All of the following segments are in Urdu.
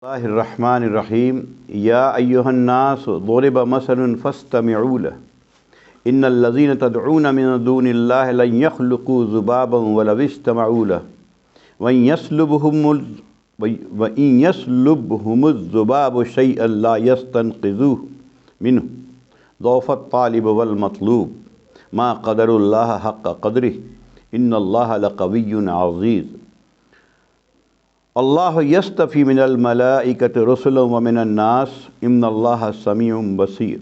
اللہ الرحمن الرحیم یا ایہا الناس ضرب مثل فاستمعوا له ان الذین تدعون من دون اللہ لن يخلقوا ذبابا ولو اجتمعوا له وإن يسلبهم الذباب شيئا لا يستنقذوه منه ضعف الطالب والمطلوب ما قدر اللہ حق قدره ان اللہ لقوی عزیز اللہ یستفی من الملائکۃ رسلا ومن الناس ان اللہ سمیع بصیر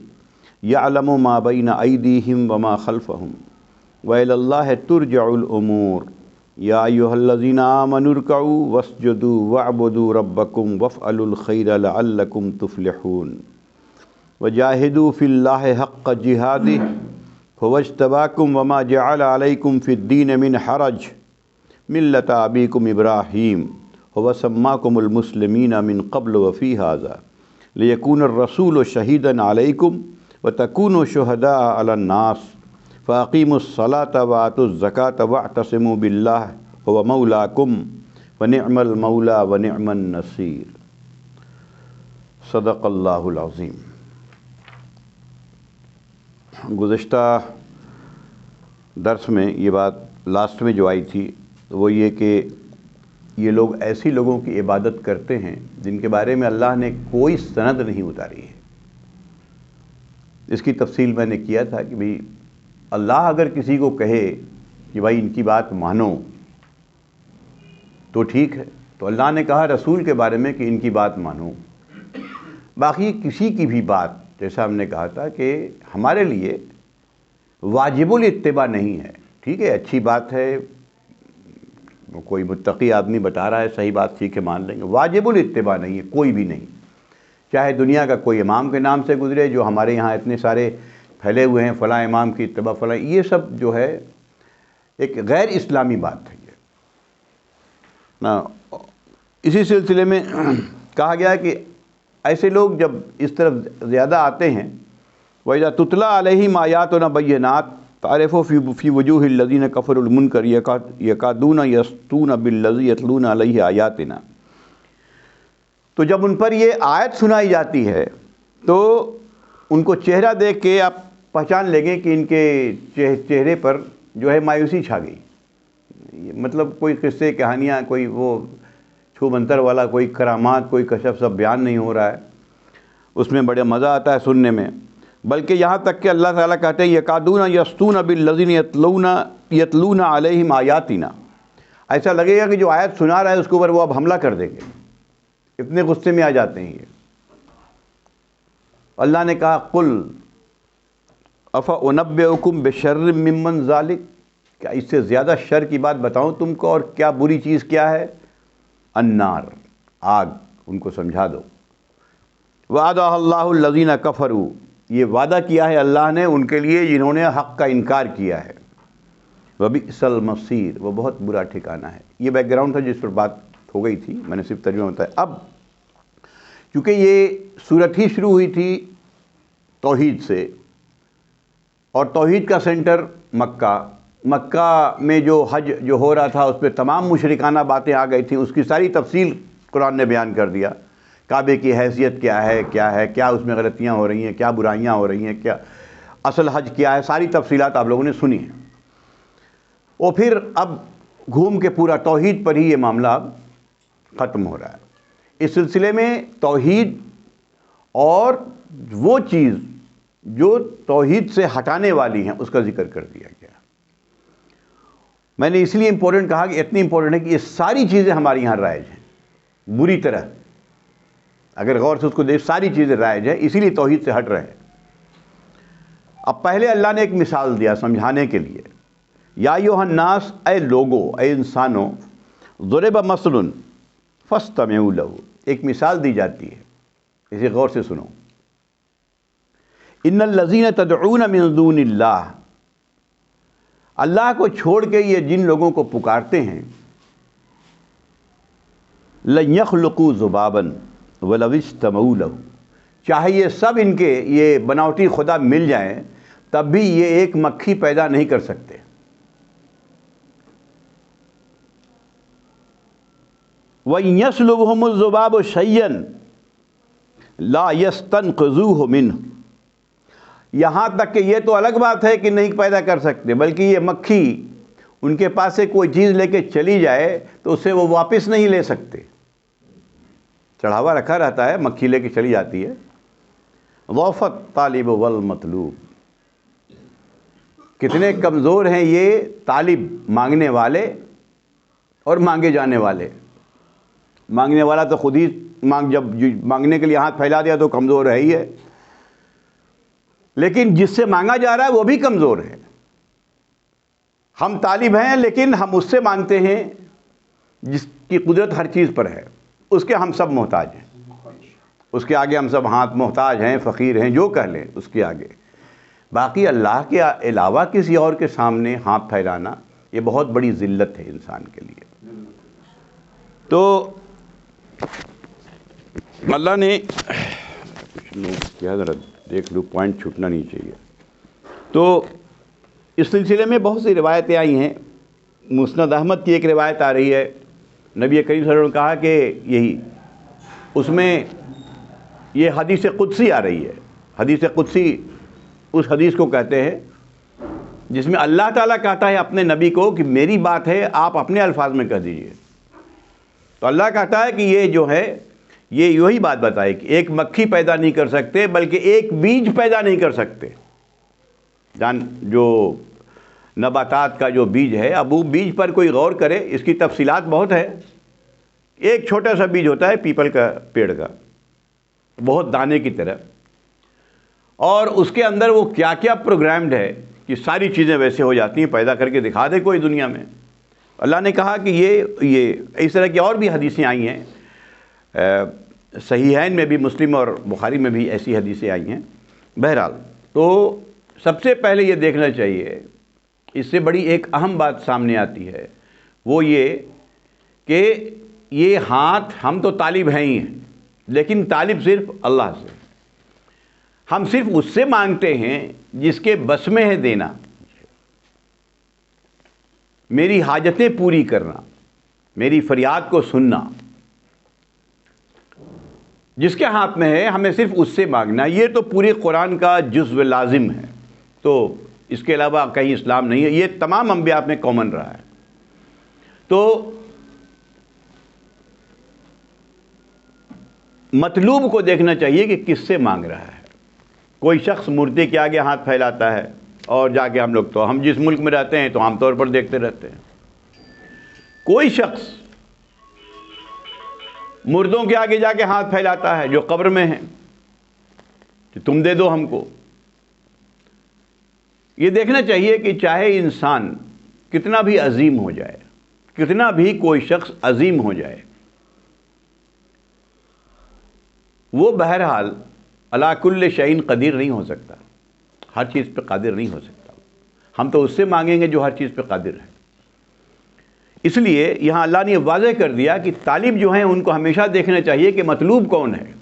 یعلم ما بین ایدیہم وما خلفہم وإلی اللہ ترجع الامور یا ایہا الذین آمنوا ارکعوا واسجدوا واعبدوا ربکم وافعلوا الخیر لعلکم تفلحون وجاہدوا فی اللہ حق جہادہ هو اجتباکم وما جعل علیکم فی الدین من حرج ملۃ ابیکم ابراہیم وسماکم المسلمین من قبل وفی ھذا لیکون الرسول شہیدا علیکم وتکونوا شہداء علی الناس فاقیموا الصلاۃ وآتوا الزکاۃ واعتصموا باللہ هو مولاکم ونعم المولا ونعم النصیر صدق اللہ العظیم۔ گزشتہ درس میں یہ بات لاسٹ میں جو آئی تھی وہ یہ کہ یہ لوگ ایسی لوگوں کی عبادت کرتے ہیں جن کے بارے میں اللہ نے کوئی سند نہیں اتاری ہے۔ اس کی تفصیل میں نے کیا تھا کہ بھئی اللہ اگر کسی کو کہے کہ بھائی ان کی بات مانو تو ٹھیک ہے، تو اللہ نے کہا رسول کے بارے میں کہ ان کی بات مانو۔ باقی کسی کی بھی بات، جیسا ہم نے کہا تھا کہ ہمارے لیے واجب الاتباع نہیں ہے، ٹھیک ہے اچھی بات ہے، کوئی متقی آدمی بتا رہا ہے صحیح بات ٹھیک ہے مان لیں گے، واجب الاتباع نہیں ہے کوئی بھی نہیں، چاہے دنیا کا کوئی امام کے نام سے گزرے جو ہمارے یہاں اتنے سارے پھیلے ہوئے ہیں، فلاں امام کی اتباع فلاں، یہ سب جو ہے ایک غیر اسلامی بات ہے یہ۔ اسی سلسلے میں کہا گیا کہ ایسے لوگ جب اس طرف زیادہ آتے ہیں وَإِذَا تُتْلَىٰ عَلَيْهِمْ آيَاتُنَا بَيِّنَاتٍ تعرف فی وجوہ الذین کفروا المنکر یکادون یسطون بالذی یتلون علیہ آیاتنا۔ تو جب ان پر یہ آیت سنائی جاتی ہے تو ان کو چہرہ دیکھ کے آپ پہچان لیں گے کہ ان کے چہرے پر جو ہے مایوسی چھا گئی، مطلب کوئی قصے کہانیاں، کوئی وہ چھو منتر والا کوئی کرامات، کوئی کشف سب بیان نہیں ہو رہا ہے، اس میں بڑے مزہ آتا ہے سننے میں، بلکہ یہاں تک کہ اللہ تعالیٰ کہتے ہیں یکادون یسطون بالذین یتلون علیہم آیاتنا، ایسا لگے گا کہ جو آیت سنا رہا ہے اس کے اوپر وہ اب حملہ کر دیں گے، اتنے غصے میں آ جاتے ہیں یہ۔ اللہ نے کہا قل افانبئکم بشر ممن ذالک، کیا اس سے زیادہ شر کی بات بتاؤں تم کو، اور کیا بری چیز کیا ہے؟ النار، آگ، ان کو سمجھا دو۔ وعدہ اللہ الذین کفروا، یہ وعدہ کیا ہے اللہ نے ان کے لیے جنہوں نے حق کا انکار کیا ہے، وبئس المصیر، وہ بہت برا ٹھکانہ ہے۔ یہ بیک گراؤنڈ تھا جس پر بات ہو گئی تھی، میں نے صرف ترجمہ بتایا۔ اب چونکہ یہ صورت ہی شروع ہوئی تھی توحید سے، اور توحید کا سینٹر مکہ میں جو حج جو ہو رہا تھا اس پہ تمام مشرکانہ باتیں آ گئی تھیں، اس کی ساری تفصیل قرآن نے بیان کر دیا، کعبے کی حیثیت کیا ہے، کیا اس میں غلطیاں ہو رہی ہیں، کیا برائیاں ہو رہی ہیں، کیا اصل حج کیا ہے، ساری تفصیلات آپ لوگوں نے سنی ہیں۔ اور پھر اب گھوم کے پورا توحید پر ہی یہ معاملہ اب ختم ہو رہا ہے۔ اس سلسلے میں توحید اور وہ چیز جو توحید سے ہٹانے والی ہیں اس کا ذکر کر دیا گیا۔ میں نے اس لیے امپورٹنٹ کہا کہ اتنی امپورٹنٹ ہے کہ یہ ساری چیزیں ہمارے یہاں رائج ہیں بری طرح، اگر غور سے اس کو دیکھ ساری چیزیں رائج ہیں، اسی لیے توحید سے ہٹ رہے ہیں۔ اب پہلے اللہ نے ایک مثال دیا سمجھانے کے لیے، یا ایھا الناس، اے لوگو، اے انسانوں، ضرب مثل فاستمعوا لہ، ایک مثال دی جاتی ہے، اسے غور سے سنو۔ ان الذین تدعون من دون اللہ، اللہ کو چھوڑ کے یہ جن لوگوں کو پکارتے ہیں، لن یخلقوا ذبابا ولو اجتمعوا لہ، چاہے یہ سب ان کے یہ بناوٹی خدا مل جائیں تب بھی یہ ایک مکھی پیدا نہیں کر سکتے۔ وَإِن يَسْلُبْهُمُ الذُّبَابُ شَيْئًا لَا يَسْتَنقِذُوهُ مِنْهُ، یہاں تک کہ یہ تو الگ بات ہے کہ نہیں پیدا کر سکتے، بلکہ یہ مکھی ان کے پاس سے کوئی چیز لے کے چلی جائے تو اسے وہ واپس نہیں لے سکتے، چڑھا ہوا رکھا رہتا ہے، مکھی لے کے چلی جاتی ہے۔ ضعف الطالب والمطلوب، کتنے کمزور ہیں یہ طالب، مانگنے والے اور مانگے جانے والے۔ مانگنے والا تو خود ہی جب مانگنے کے لیے ہاتھ پھیلا دیا تو کمزور ہے ہی ہے، لیکن جس سے مانگا جا رہا ہے وہ بھی کمزور ہے۔ ہم طالب ہیں لیکن ہم اس سے مانگتے ہیں جس کی قدرت ہر چیز پر ہے، اس کے ہم سب محتاج ہیں، اس کے آگے ہم سب ہاتھ محتاج ہیں، فقیر ہیں، جو کہہ لیں اس کے آگے۔ باقی اللہ کے علاوہ کسی اور کے سامنے ہاتھ پھیلانا یہ بہت بڑی ذلت ہے انسان کے لیے۔ تو اللہ نے کیا ذرا دیکھ لوں، پوائنٹ چھوٹنا نہیں چاہیے۔ تو اس سلسلے میں بہت سی روایتیں آئی ہیں۔ مسند احمد کی ایک روایت آ رہی ہے، نبی کریم صلی اللہ علیہ وسلم نے کہا کہ یہی اس میں یہ حدیث قدسی آ رہی ہے۔ حدیث قدسی اس حدیث کو کہتے ہیں جس میں اللہ تعالیٰ کہتا ہے اپنے نبی کو کہ میری بات ہے، آپ اپنے الفاظ میں کہہ دیجئے۔ تو اللہ کہتا ہے کہ یہ جو ہے یہ یہی بات بتائے کہ ایک مکھی پیدا نہیں کر سکتے، بلکہ ایک بیج پیدا نہیں کر سکتے۔ جو نباتات کا جو بیج ہے، اب وہ بیج پر کوئی غور کرے، اس کی تفصیلات بہت ہے۔ ایک چھوٹا سا بیج ہوتا ہے پیپل کا پیڑ کا، بہت دانے کی طرح، اور اس کے اندر وہ کیا کیا پروگرامڈ ہے کہ ساری چیزیں ویسے ہو جاتی ہیں، پیدا کر کے دکھا دے کوئی دنیا میں۔ اللہ نے کہا کہ یہ اس طرح کی اور بھی حدیثیں آئی ہیں، صحیحین میں بھی، مسلم اور بخاری میں بھی ایسی حدیثیں آئی ہیں۔ بہرحال تو سب سے پہلے یہ دیکھنا چاہیے، اس سے بڑی ایک اہم بات سامنے آتی ہے، وہ یہ کہ یہ ہاتھ، ہم تو طالب ہیں ہی ہیں، لیکن طالب صرف اللہ سے۔ ہم صرف اس سے مانگتے ہیں جس کے بس میں ہے دینا، میری حاجتیں پوری کرنا، میری فریاد کو سننا، جس کے ہاتھ میں ہے ہمیں صرف اس سے مانگنا۔ یہ تو پورے قرآن کا جزو لازم ہے، تو اس کے علاوہ کہیں اسلام نہیں ہے، یہ تمام انبیاء میں کامن رہا ہے۔ تو مطلوب کو دیکھنا چاہیے کہ کس سے مانگ رہا ہے۔ کوئی شخص مردے کے آگے ہاتھ پھیلاتا ہے، اور جا کے ہم جس ملک میں رہتے ہیں تو عام طور پر دیکھتے رہتے ہیں، کوئی شخص مردوں کے آگے جا کے ہاتھ پھیلاتا ہے جو قبر میں ہیں کہ تم دے دو ہم کو۔ یہ دیکھنا چاہیے کہ چاہے انسان کتنا بھی عظیم ہو جائے، کتنا بھی کوئی شخص عظیم ہو جائے، وہ بہرحال علی کل شیء قدیر نہیں ہو سکتا، ہر چیز پہ قادر نہیں ہو سکتا۔ ہم تو اس سے مانگیں گے جو ہر چیز پہ قادر ہے۔ اس لیے یہاں اللہ نے واضح کر دیا کہ طالب جو ہیں ان کو ہمیشہ دیکھنا چاہیے کہ مطلوب کون ہے۔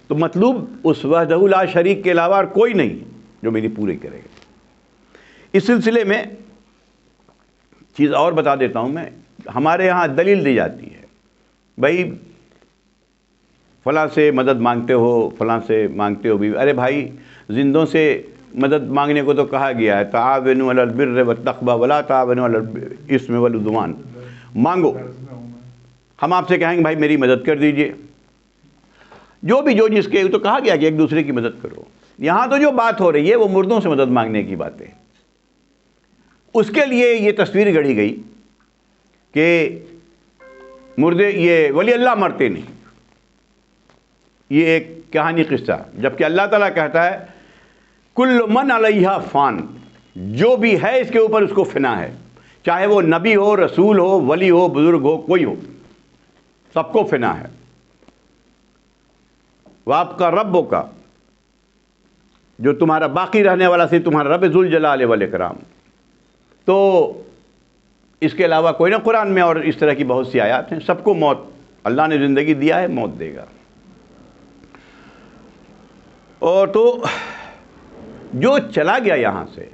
تو مطلوب اس وحدہ لا شریک کے علاوہ کوئی نہیں جو میری پوری کرے گا۔ اس سلسلے میں چیز اور بتا دیتا ہوں میں، ہمارے یہاں دلیل دی جاتی ہے، بھائی فلاں سے مدد مانگتے ہو، فلاں سے مانگتے ہو بھی، ارے بھائی زندوں سے مدد مانگنے کو تو کہا گیا ہے، تعاونوا علی البر والتقوی ولا تعاونوا علی الاثم والعدوان، مانگو۔ ہم آپ سے کہیں گے بھائی میری مدد کر دیجئے، جو جس کے تو کہا گیا کہ ایک دوسرے کی مدد کرو۔ یہاں تو جو بات ہو رہی ہے وہ مردوں سے مدد مانگنے کی بات ہے۔ اس کے لیے یہ تصویر گڑھی گئی کہ مردے، یہ ولی اللہ مرتے نہیں، یہ ایک کہانی قصہ، جبکہ اللہ تعالیٰ کہتا ہے کل من علیہا فان، جو بھی ہے اس کے اوپر اس کو فنا ہے، چاہے وہ نبی ہو، رسول ہو، ولی ہو، بزرگ ہو، کوئی ہو، سب کو فنا ہے۔ وَأَبْقَى رَبُّكَ، جو تمہارا باقی رہنے والا سی تمہارا رب ذوالجلال والاکرام۔ تو اس کے علاوہ کوئی نہ، قرآن میں اور اس طرح کی بہت سی آیات ہیں۔ سب کو موت، اللہ نے زندگی دیا ہے، موت دے گا۔ اور تو جو چلا گیا یہاں سے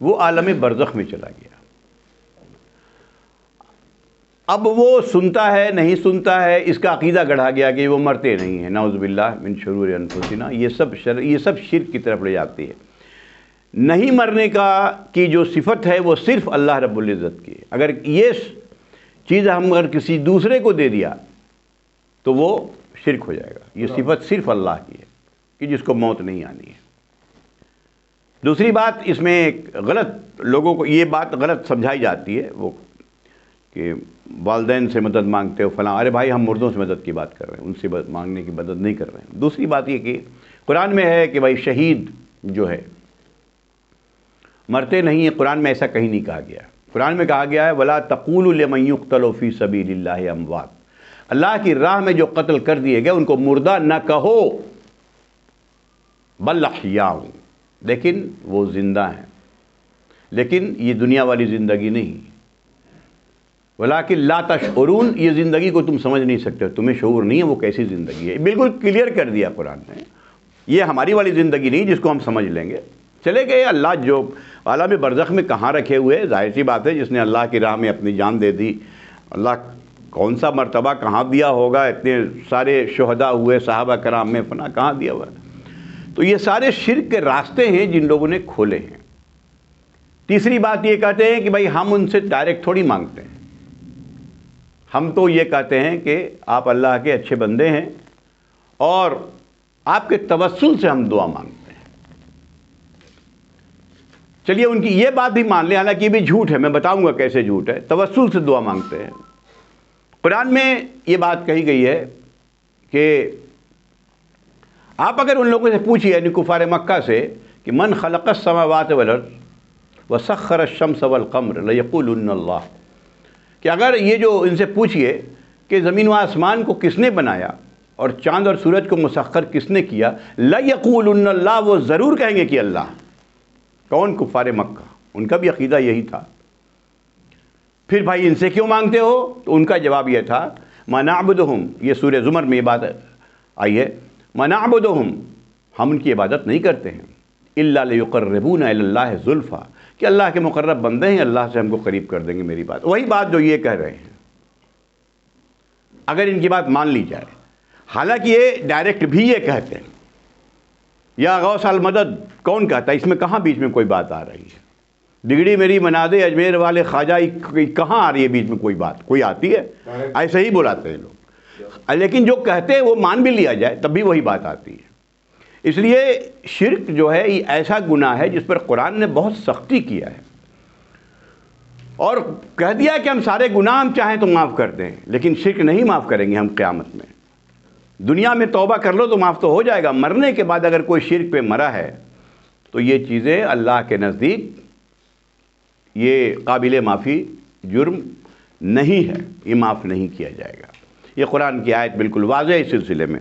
وہ عالم برزخ میں چلا گیا۔ اب وہ سنتا ہے نہیں سنتا ہے، اس کا عقیدہ گڑھا گیا کہ وہ مرتے نہیں ہیں، نعوذ باللہ من شرور انفسنا، یہ سب شرک کی طرف لے جاتی ہے۔ نہیں مرنے کی جو صفت ہے وہ صرف اللہ رب العزت کی ہے۔ اگر یہ چیز ہم اگر کسی دوسرے کو دے دیا تو وہ شرک ہو جائے گا۔ یہ صفت صرف اللہ کی ہے کہ جس کو موت نہیں آنی ہے۔ دوسری بات اس میں غلط لوگوں کو یہ بات غلط سمجھائی جاتی ہے، وہ کہ والدین سے مدد مانگتے ہو فلاں، ارے بھائی ہم مردوں سے مدد کی بات کر رہے ہیں، ان سے مانگنے کی مدد نہیں کر رہے ہیں۔ دوسری بات یہ کہ قرآن میں ہے کہ بھائی شہید جو ہے مرتے نہیں ہیں، قرآن میں ایسا کہیں نہیں کہا گیا۔ قرآن میں کہا گیا ہے وَلَا تَقُولُوا لِمَن يُقْتَلُ فِي سَبِيلِ اللَّهِ أَمْوَاتٌ، اللہ کی راہ میں جو قتل کر دیے گئے ان کو مردہ نہ کہو، بل احیاء، لیکن وہ زندہ ہیں، لیکن یہ دنیا والی زندگی نہیں، ولیکن لا تشعرون، یہ زندگی کو تم سمجھ نہیں سکتے، تمہیں شعور نہیں ہے وہ کیسی زندگی ہے۔ بالکل کلیئر کر دیا قرآن نے، یہ ہماری والی زندگی نہیں جس کو ہم سمجھ لیں گے۔ چلے گئے اللہ جو عالم برزخ میں کہاں رکھے ہوئے، ظاہر سی بات ہے جس نے اللہ کی راہ میں اپنی جان دے دی، اللہ کون سا مرتبہ کہاں دیا ہوگا، اتنے سارے شہداء ہوئے صحابہ کرام میں فنا کہاں دیا ہوا ہے۔ تو یہ سارے شرک کے راستے ہیں جن لوگوں نے کھولے ہیں۔ تیسری بات یہ کہتے ہیں کہ بھائی ہم ان سے ڈائریکٹ تھوڑی مانگتے ہیں، ہم تو یہ کہتے ہیں کہ آپ اللہ کے اچھے بندے ہیں اور آپ کے توسل سے ہم دعا مانگتے ہیں۔ چلیے ان کی یہ بات بھی مان لیں، حالانکہ یہ بھی جھوٹ ہے، میں بتاؤں گا کیسے جھوٹ ہے۔ توسل سے دعا مانگتے ہیں، قرآن میں یہ بات کہی گئی ہے کہ آپ اگر ان لوگوں سے پوچھیے، یعنی کفار مکہ سے، کہ من خلق السماوات والارض وسخر الشمس والقمر لیقولن اللہ، کہ اگر یہ جو ان سے پوچھئے کہ زمین و آسمان کو کس نے بنایا اور چاند اور سورج کو مسخر کس نے کیا، لیقولن اللہ، وہ ضرور کہیں گے کہ اللہ۔ کون؟ کفار مکہ، ان کا بھی عقیدہ یہی تھا۔ پھر بھائی ان سے کیوں مانگتے ہو؟ تو ان کا جواب یہ تھا ما نعبدہم، یہ سورہ زمر میں یہ بات آئی ہے، ما نعبدہم، ہم ان کی عبادت نہیں کرتے ہیں، الا لیقربونا الی اللہ زلفیٰ، کہ اللہ کے مقرب بندے ہیں، اللہ سے ہم کو قریب کر دیں گے۔ میری بات وہی بات جو یہ کہہ رہے ہیں، اگر ان کی بات مان لی جائے، حالانکہ یہ ڈائریکٹ بھی یہ کہتے ہیں، یا غوث المدد کون کہتا ہے؟ اس میں کہاں بیچ میں کوئی بات آ رہی ہے؟ ڈگڑی میری منادے اجمیر والے خواجہ، کہاں آ رہی ہے بیچ میں کوئی بات؟ کوئی آتی ہے؟ ایسے ہی بلاتے ہیں لوگ، لیکن جو کہتے ہیں وہ مان بھی لیا جائے تب بھی وہی بات آتی ہے۔ اس لیے شرک جو ہے یہ ایسا گناہ ہے جس پر قرآن نے بہت سختی کیا ہے، اور کہہ دیا کہ ہم سارے گناہ ہم چاہیں تو معاف کرتے ہیں، لیکن شرک نہیں معاف کریں گے ہم قیامت میں۔ دنیا میں توبہ کر لو تو معاف تو ہو جائے گا، مرنے کے بعد اگر کوئی شرک پہ مرا ہے تو یہ چیزیں اللہ کے نزدیک یہ قابل معافی جرم نہیں ہے، یہ معاف نہیں کیا جائے گا۔ یہ قرآن کی آیت بالکل واضح ہے اس سلسلے میں۔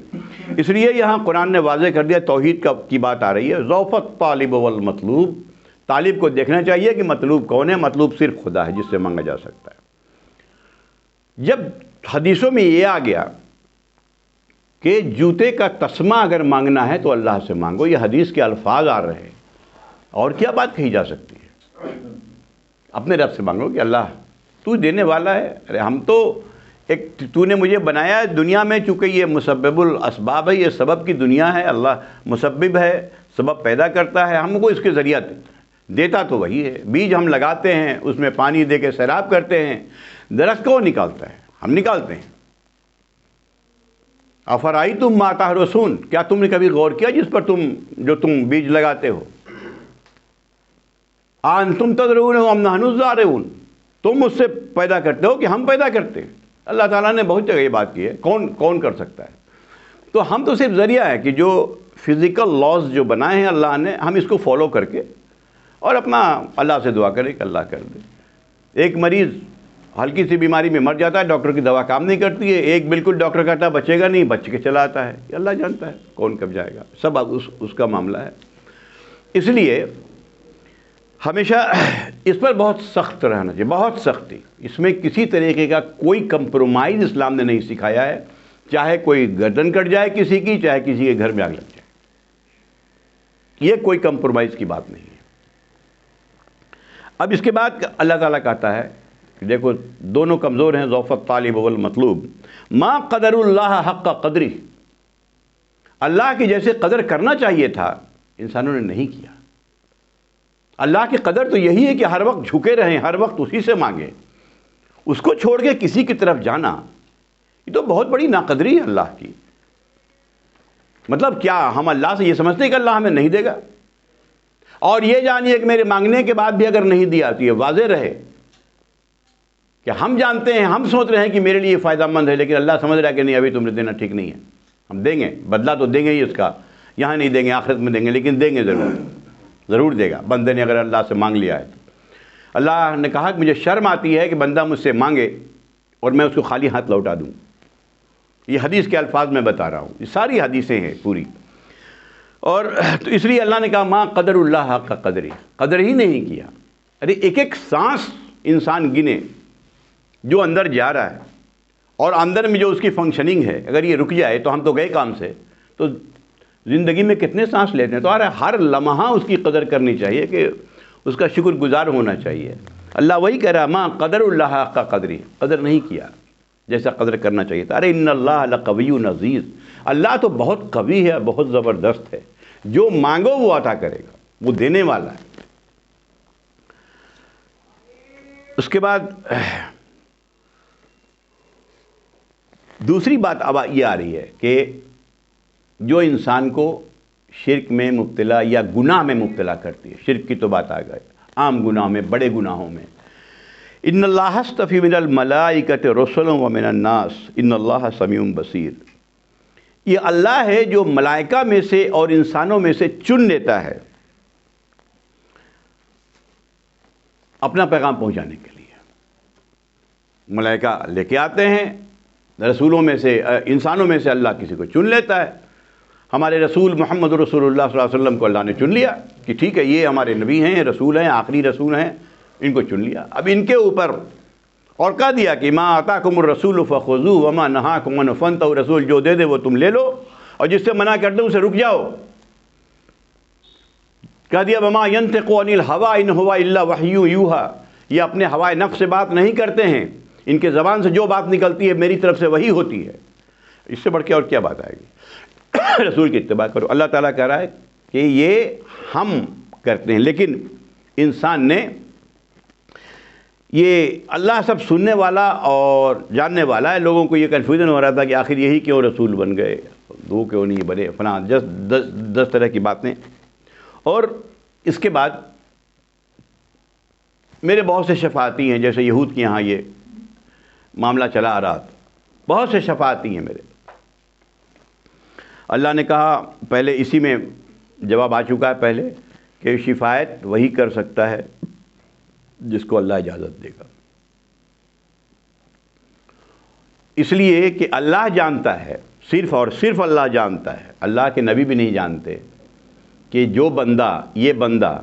اس لیے یہاں قرآن نے واضح کر دیا، توحید کی بات آ رہی ہے، ذوفت طالب والمطلوب، طالب کو دیکھنا چاہیے کہ مطلوب کون ہے، مطلوب صرف خدا ہے جس سے مانگا جا سکتا ہے۔ جب حدیثوں میں یہ آ گیا کہ جوتے کا تسمہ اگر مانگنا ہے تو اللہ سے مانگو، یہ حدیث کے الفاظ آ رہے ہیں، اور کیا بات کہی جا سکتی ہے؟ اپنے رب سے مانگو کہ اللہ تو دینے والا ہے، ارے ہم تو تو نے مجھے بنایا ہے دنیا میں، چونکہ یہ مسبب الاسباب ہے، یہ سبب کی دنیا ہے، اللہ مسبب ہے، سبب پیدا کرتا ہے، ہم کو اس کے ذریعہ دیتا تو وہی ہے۔ بیج ہم لگاتے ہیں، اس میں پانی دے کے سیراب کرتے ہیں، درخت کون نکالتا ہے؟ ہم نکالتے ہیں۔ افرأیتم ما تحرثون، کیا تم نے کبھی غور کیا جس پر جو تم بیج لگاتے ہو؟ انتم تزرعون ام نحن الزارعون، تم اس سے پیدا کرتے ہو کہ ہم پیدا کرتے ہیں؟ اللہ تعالیٰ نے بہت جگہ یہ بات کی ہے، کون کر سکتا ہے؟ تو ہم تو صرف ذریعہ ہے کہ جو فزیکل لاز جو بنائے ہیں اللہ نے، ہم اس کو فالو کر کے اور اپنا اللہ سے دعا کریں کہ اللہ کر دے۔ ایک مریض ہلکی سی بیماری میں مر جاتا ہے، ڈاکٹر کی دوا کام نہیں کرتی ہے، ایک بالکل ڈاکٹر کہتا ہے بچے گا نہیں، بچ کے چلا آتا ہے، یہ اللہ جانتا ہے کون کب جائے گا، سب اس کا معاملہ ہے۔ اس لیے ہمیشہ اس پر بہت سخت رہنا چاہیے، بہت سختی، اس میں کسی طریقے کا کوئی کمپرومائز اسلام نے نہیں سکھایا ہے، چاہے کوئی گردن کٹ جائے کسی کی، چاہے کسی کے گھر میں آگ لگ جائے، یہ کوئی کمپرومائز کی بات نہیں ہے۔ اب اس کے بعد اللہ تعالیٰ کہتا ہے دیکھو دونوں کمزور ہیں، ضعف الطالب والمطلوب. ما قدر اللہ حق قدری، اللہ کی جیسے قدر کرنا چاہیے تھا انسانوں نے نہیں کیا. اللہ کی قدر تو یہی ہے کہ ہر وقت جھکے رہیں، ہر وقت اسی سے مانگیں. اس کو چھوڑ کے کسی کی طرف جانا یہ تو بہت بڑی ناقدری ہے اللہ کی. مطلب کیا ہم اللہ سے یہ سمجھتے ہیں کہ اللہ ہمیں نہیں دے گا؟ اور یہ جانیے کہ میرے مانگنے کے بعد بھی اگر نہیں دیا تو یہ واضح رہے کہ ہم جانتے ہیں، ہم سوچ رہے ہیں کہ میرے لیے فائدہ مند ہے، لیکن اللہ سمجھ رہا ہے کہ نہیں، ابھی تم نے دینا ٹھیک نہیں ہے. ہم دیں گے، بدلہ تو دیں گے ہی اس کا، یہاں نہیں دیں گے آخرت میں دیں گے، لیکن دیں گے ضرور دے گا بندے نے اگر اللہ سے مانگ لیا ہے. اللہ نے کہا کہ مجھے شرم آتی ہے کہ بندہ مجھ سے مانگے اور میں اس کو خالی ہاتھ لوٹا دوں. یہ حدیث کے الفاظ میں بتا رہا ہوں، یہ ساری حدیثیں ہیں پوری. اور تو اس لیے اللہ نے کہا ما قدر اللہ حق قدری، قدر ہی نہیں کیا. ارے ایک ایک سانس انسان گنے جو اندر جا رہا ہے اور اندر میں جو اس کی فنکشننگ ہے، اگر یہ رک جائے تو ہم تو گئے کام سے. تو زندگی میں کتنے سانس لیتے ہیں، تو ہر لمحہ اس کی قدر کرنی چاہیے کہ اس کا شکر گزار ہونا چاہیے. اللہ وہی کہہ رہا ما قدر اللہ حق قدری، قدر نہیں کیا جیسا قدر کرنا چاہیے تھا. ارے ان اللہ لقوی عزیز، اللہ تو بہت قوی ہے، بہت زبردست ہے. جو مانگو وہ عطا کرے گا، وہ دینے والا ہے. اس کے بعد دوسری بات اب یہ آ رہی ہے کہ جو انسان کو شرک میں مبتلا یا گناہ میں مبتلا کرتی ہے، شرک کی تو بات آ گئی، عام گناہ میں، بڑے گناہوں میں. ان اللہ اصطفی من الملائکۃ رسلا ومن الناس ان اللہ سمیع بصیر. یہ اللہ ہے جو ملائکہ میں سے اور انسانوں میں سے چن لیتا ہے اپنا پیغام پہنچانے کے لیے. ملائکہ لے کے آتے ہیں، رسولوں میں سے، انسانوں میں سے اللہ کسی کو چن لیتا ہے. ہمارے رسول محمد رسول اللہ صلی اللہ علیہ وسلم کو اللہ نے چن لیا کہ ٹھیک ہے یہ ہمارے نبی ہیں، رسول ہیں، آخری رسول ہیں، ان کو چن لیا. اب ان کے اوپر اور کہہ دیا کہ ما آتاکم الرسول فخذوہ وما نہاکم عنہ فانتہوا. رسول جو دے دے وہ تم لے لو اور جس سے منع کر دے اسے رک جاؤ. کہہ دیا وما ینطق عن الہوی ان ہوا الا وحی یوحی. یہ اپنے ہوائے نفس سے بات نہیں کرتے ہیں، ان کے زبان سے جو بات نکلتی ہے میری طرف سے وہی ہوتی ہے. اس سے بڑھ کے اور کیا بات آئے گی؟ رسول کی اتباع کرو. اللہ تعالیٰ کہہ رہا ہے کہ یہ ہم کرتے ہیں، لیکن انسان نے یہ اللہ سب سننے والا اور جاننے والا ہے. لوگوں کو یہ کنفیوژن ہو رہا تھا کہ آخر یہی کیوں رسول بن گئے، دو کیوں نہیں بنے، فلاں 10 طرح کی باتیں. اور اس کے بعد میرے بہت سے شفاعتی ہیں، جیسے یہود کے یہاں یہ معاملہ چلا آ رہا تھا، بہت سے شفاعتی ہیں میرے. اللہ نے کہا پہلے اسی میں جواب آ چکا ہے پہلے کہ شفاعت وہی کر سکتا ہے جس کو اللہ اجازت دے گا. اس لیے کہ اللہ جانتا ہے، صرف اور صرف اللہ جانتا ہے، اللہ کے نبی بھی نہیں جانتے کہ جو بندہ، یہ بندہ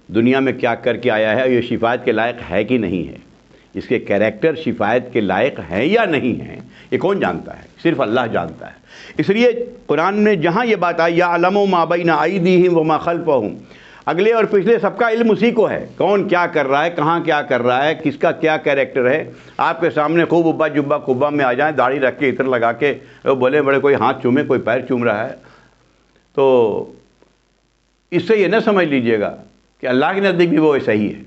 دنیا میں کیا کر کے آیا ہے، یہ شفاعت کے لائق ہے کہ نہیں ہے، اس کے کیریکٹر شفاعت کے لائق ہیں یا نہیں ہیں، یہ کون جانتا ہے؟ صرف اللہ جانتا ہے. اس لیے قرآن میں جہاں یہ بات آئی یعلم ما بین ایدیہم وما خلفہم، اگلے اور پچھلے سب کا علم اسی کو ہے، کون کیا کر رہا ہے، کہاں کیا کر رہا ہے، کس کا کیا کیریکٹر ہے. آپ کے سامنے خوب ابا جبا قبا میں آ جائیں، داڑھی رکھ کے عطر لگا کے بولے بڑے، کوئی ہاتھ چومے، کوئی پیر چوم رہا ہے، تو اس سے یہ نہ سمجھ لیجئے گا کہ اللہ کے نزدیک بھی وہ صحیح ہے.